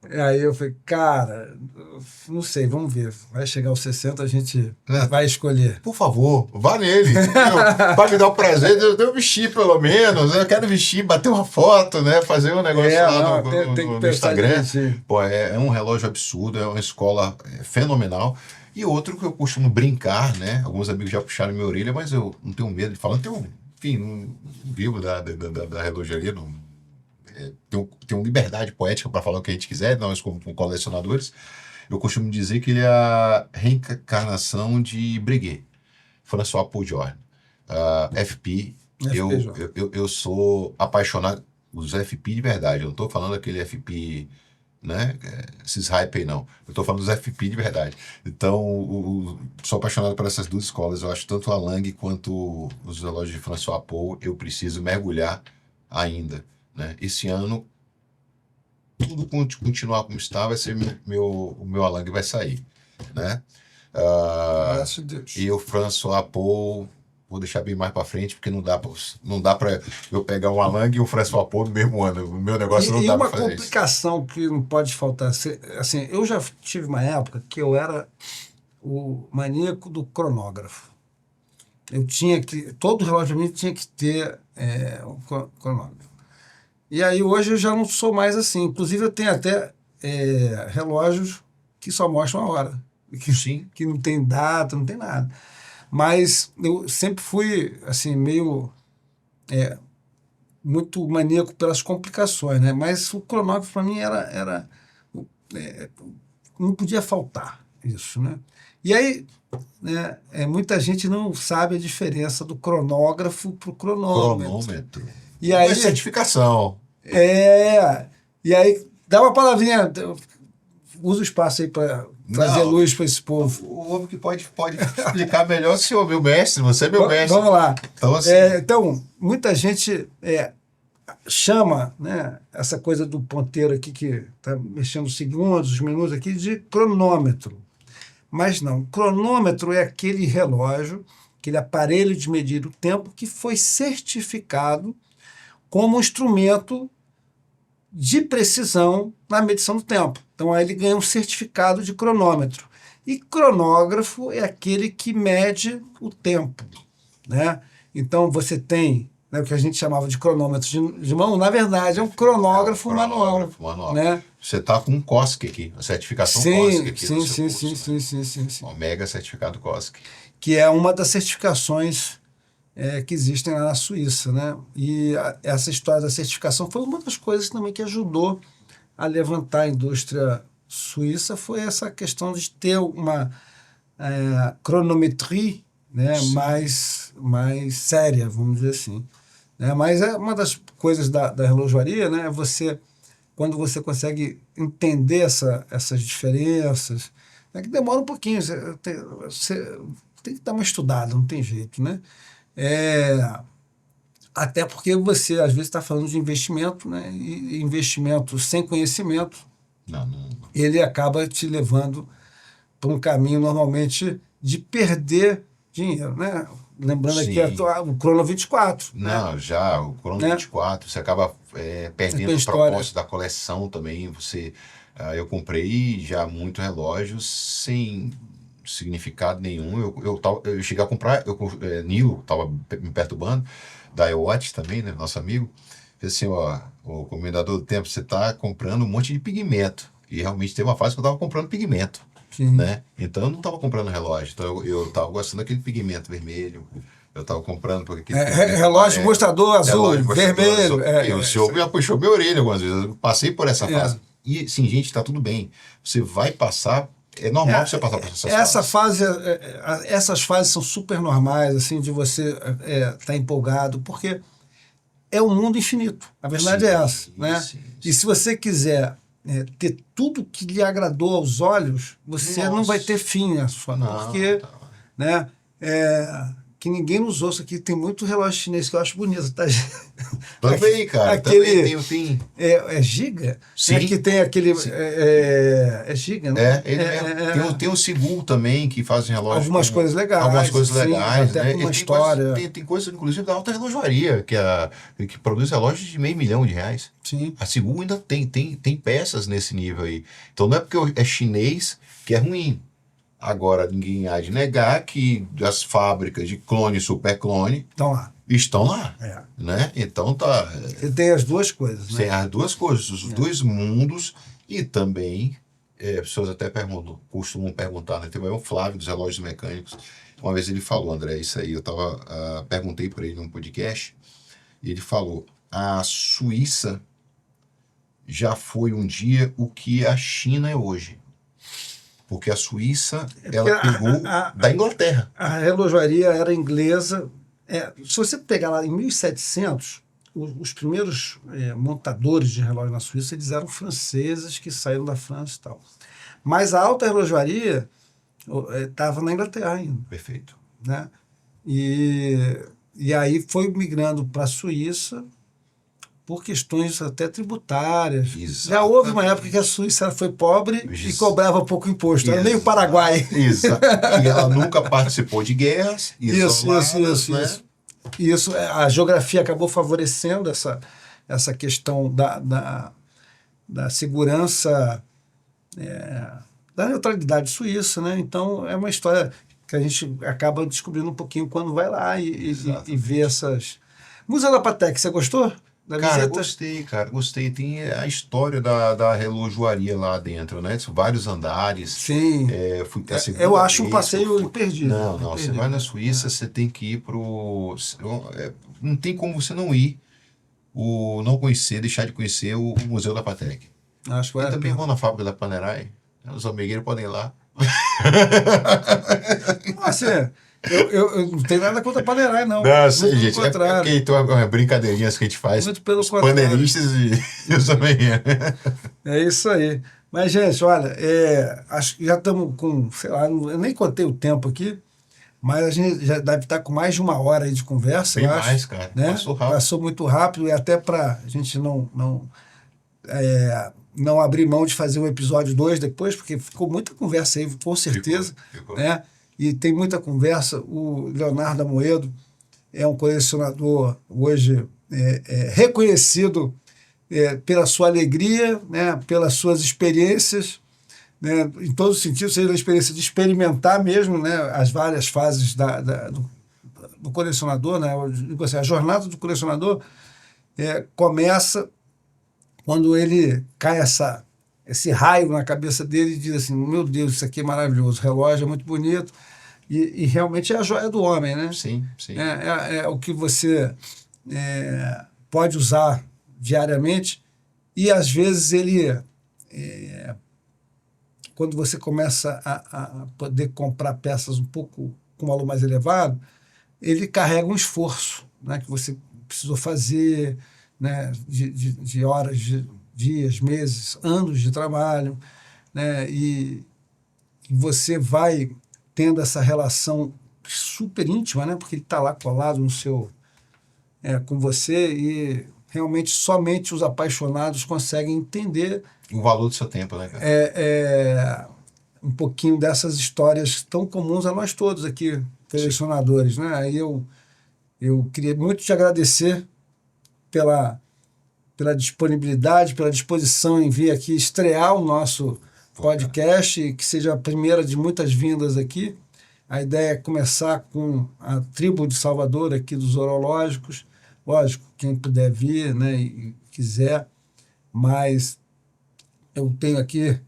Aí eu falei, cara, não sei, vamos ver. Vai chegar aos 60, a gente vai escolher. Por favor, vá nele. Para me dar o prazer de eu vestir, pelo menos. Eu quero vestir, bater uma foto, né? Fazer um negócio lá no Instagram. Pô, é um relógio absurdo, é uma escola fenomenal. E outro que eu costumo brincar, né? Alguns amigos já puxaram minha orelha, mas eu não tenho medo de falar. Não vivo da relojaria, não. Tenho liberdade poética para falar o que a gente quiser, nós como colecionadores. Eu costumo dizer que ele é a reencarnação de Breguet, François Pujol, FP. Eu sou apaixonado os FP de verdade, eu não estou falando aquele FP, né, esses hype aí não, eu estou falando dos FP de verdade. Então, sou apaixonado por essas 2 escolas, eu acho tanto a Lang quanto os relógios de François Pau, eu preciso mergulhar ainda. Né? Esse ano, tudo continuar como está, vai ser o meu Alang vai sair. Né? Graças a Deus. E o François Pau, vou deixar bem mais para frente, porque não dá para eu pegar um Alang e um François Pau no mesmo ano. O meu negócio não dá para fazer isso. E uma complicação que não pode faltar. Assim, eu já tive uma época que eu era o maníaco do cronógrafo. Eu tinha que... Todo relógio para mim tinha que ter um cronógrafo. E aí hoje eu já não sou mais assim. Inclusive eu tenho até relógios que só mostram a hora. Que não tem data, não tem nada. Mas eu sempre fui assim, meio muito maníaco pelas complicações, né? Mas o cronógrafo para mim era não podia faltar isso, né? E aí, né, muita gente não sabe a diferença do cronógrafo para o cronômetro. E aí, certificação. E aí, dá uma palavrinha, usa o espaço aí para trazer luz para esse povo. O homem que pode explicar melhor, senhor, meu mestre, você é meu mestre. Vamos lá. Então, assim, então muita gente chama, né, essa coisa do ponteiro aqui, que está mexendo os segundos, os minutos aqui, de cronômetro. Mas não, cronômetro é aquele relógio, aquele aparelho de medir o tempo que foi certificado como instrumento de precisão na medição do tempo. Então, aí ele ganha um certificado de cronômetro. E cronógrafo é aquele que mede o tempo, né? Então, você tem, né, o que a gente chamava de cronômetro de mão, na verdade, é um cronógrafo manual. Né? Você está com um COSC aqui, a certificação COSC aqui. Sim. Omega certificado COSC. Que é uma das certificações que existem lá na Suíça, né? E essa história da certificação foi uma das coisas também que ajudou a levantar a indústria suíça, foi essa questão de ter uma cronometria, né, mais séria, vamos dizer assim. Né? Mas uma das coisas da relojoaria, né, é você quando você consegue entender essas diferenças, é que demora um pouquinho, você tem que dar uma estudada, não tem jeito, né? Até porque você, às vezes, está falando de investimento, né? E investimento sem conhecimento, Não, não. ele acaba te levando para um caminho, normalmente, de perder dinheiro, né? Lembrando aqui Sim. o Chrono 24, né? Não, já, o Chrono Né? 24, você acaba perdendo A o história. propósito da coleção também. Eu comprei já muito relógios sem significado nenhum. Eu cheguei a comprar, Nilo estava me perturbando, da iWatch também, né, nosso amigo. Fez assim, ó, o Comendador do Tempo, você está comprando um monte de pigmento. E realmente teve uma fase que eu estava comprando pigmento. Sim. Né? Então eu não estava comprando relógio, então eu estava gostando daquele pigmento vermelho, eu estava comprando porque aquele pigmento relógio amarelo, mostrador azul, relógio mostrador vermelho. azul. E o senhor já puxou minha orelha algumas vezes, eu passei por essa fase. E sim, gente, está tudo bem. Você vai passar, é normal você passar por essas fases. Essas fases são super normais, assim, de você estar empolgado, porque é um mundo infinito. A verdade é essa, né? Sim. E se você quiser ter tudo que lhe agradou aos olhos, você não vai ter fim na sua, porque, né? Que ninguém nos ouça aqui, tem muito relógio chinês que eu acho bonito, tá? Também, cara. Aquele, também tem. É Giga? Sim. Aqui tem aquele. É Giga, né? Ele mesmo. Tem o Sigul também, que fazem relógio. Algumas coisas legais. Algumas coisas sim, legais, até né? com uma história. Tem coisas, inclusive, da alta relojoaria, que produz relógios de R$500 mil. Sim. A Sigul ainda tem peças nesse nível aí. Então não é porque é chinês que é ruim. Agora, ninguém há de negar que as fábricas de clone e superclone estão lá. Né? Então tá. Você tem as duas coisas. Tem as duas coisas, os dois mundos, e também, pessoas até costumam perguntar, né? Tem o Flávio dos Relógios Mecânicos. Uma vez ele falou, André, isso aí, perguntei para ele num podcast, e ele falou: a Suíça já foi um dia o que a China é hoje. Porque a Suíça, ela pegou da Inglaterra. A relojoaria era inglesa. Se você pegar lá em 1700, os primeiros montadores de relógio na Suíça, eles eram franceses que saíram da França e tal. Mas a alta relojoaria estava na Inglaterra ainda. Perfeito. Né? E aí foi migrando para a Suíça por questões até tributárias. Exatamente. Já houve uma época que a Suíça foi pobre e cobrava pouco imposto. Era meio Paraguai. Exato. E ela nunca participou de guerras. Isso. A geografia acabou favorecendo essa questão da segurança, da neutralidade suíça, né? Então, é uma história que a gente acaba descobrindo um pouquinho quando vai lá e vê essas... Museu da Patek, você gostou? Cara, gostei. Tem a história da relojoaria lá dentro, né? Vários andares. Sim. Eu acho um passeio imperdível. Não, você vai na Suíça, você tem que ir pro... não tem como você não ir, deixar de conhecer o Museu da Patek. Acho que eu também vou na fábrica da Panerai. Os amigueiros podem ir lá. Nossa, eu não tenho nada contra Panerai, não. Não, sei, gente. É porque então é brincadeirinhas que a gente faz. Muito pelo paneiristas e os amigueiros. É isso aí. Mas, gente, olha, acho que já estamos com, sei lá, eu nem contei o tempo aqui, mas a gente já deve estar com mais de 1 hora aí de conversa. Bem mais, cara. Né? Passou rápido. Passou muito rápido, e até para a gente não abrir mão de fazer um episódio 2 depois, porque ficou muita conversa aí, com certeza. Ficou. Né? E tem muita conversa. O Leonardo Amoedo é um colecionador hoje reconhecido pela sua alegria, né? Pelas suas experiências, né? Em todos os sentidos, seja a experiência de experimentar mesmo, né? As várias fases do colecionador, né? A jornada do colecionador começa quando ele cai esse raio na cabeça dele e diz assim: meu Deus, isso aqui é maravilhoso, o relógio é muito bonito, e realmente é a joia do homem, né? Sim. É o que você pode usar diariamente, e às vezes ele, quando você começa a poder comprar peças um pouco com valor mais elevado, ele carrega um esforço, né, que você precisou fazer, né, de horas de dias, meses, anos de trabalho, né? E você vai tendo essa relação super íntima, né? Porque ele está lá colado no seu, com você, e realmente somente os apaixonados conseguem entender O valor do seu tempo, né, cara? um pouquinho dessas histórias tão comuns a nós todos aqui, colecionadores, né? Aí eu queria muito te agradecer pela disponibilidade, pela disposição em vir aqui estrear o nosso podcast, e que seja a primeira de muitas vindas aqui. A ideia é começar com a tribo de Salvador aqui dos Zoológicos. Lógico, quem puder vir, né, e quiser, mas eu tenho aqui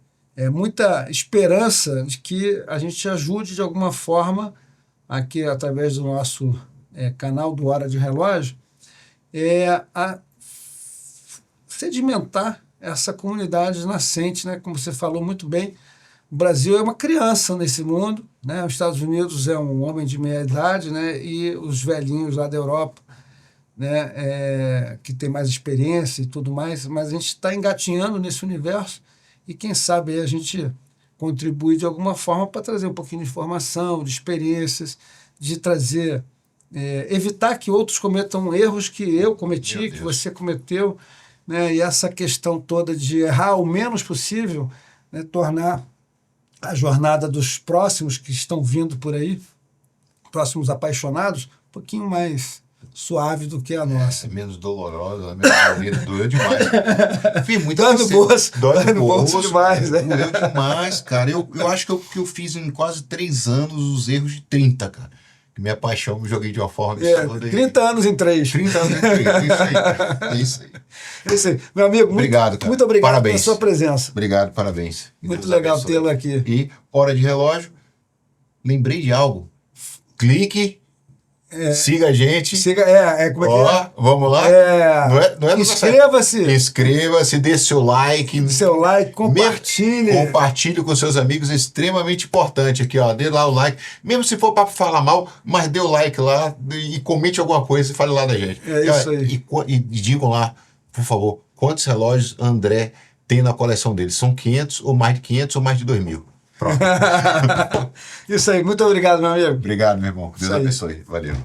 muita esperança de que a gente ajude de alguma forma, aqui através do nosso canal do Hora de Relógio, a sedimentar essa comunidade nascente, né? Como você falou muito bem, o Brasil é uma criança nesse mundo, né? Os Estados Unidos é um homem de meia idade, né? E os velhinhos lá da Europa, né? Que tem mais experiência e tudo mais, mas a gente está engatinhando nesse universo e quem sabe aí a gente contribui de alguma forma para trazer um pouquinho de informação, de experiências, de trazer, evitar que outros cometam erros que eu cometi, que você cometeu, né? E essa questão toda de errar o menos possível, né? Tornar a jornada dos próximos que estão vindo por aí, próximos apaixonados, um pouquinho mais suave do que a nossa. Menos dolorosa, menos bonita, doeu demais. Fiz muita Dói no bolso, dói no bolso demais, né? Doeu demais, cara. Eu acho que eu fiz em quase 3 anos os erros de 30, cara. Minha paixão me joguei de uma forma absurda. 30 anos em 3. 30 anos em 3, é isso aí. É isso aí. Meu amigo, obrigado, cara. Muito obrigado Parabéns. pela sua presença. Obrigado, parabéns. Muito legal tê-lo aqui. E, Hora de Relógio, lembrei de algo. Clique, siga a gente. Como é que é? Vamos lá. Não é Inscreva-se. Inscreva-se, dê seu like. Compartilhe. Compartilhe com seus amigos, é extremamente importante aqui, ó. Dê lá o like. Mesmo se for para falar mal, mas dê o like lá e comente alguma coisa e fale lá da gente. É isso aí. E digam lá, por favor, quantos relógios André tem na coleção dele. São 500 ou mais de 500 ou mais de 2.000. Pronto. Isso aí. Muito obrigado, meu amigo. Obrigado, meu irmão. Deus abençoe. Valeu.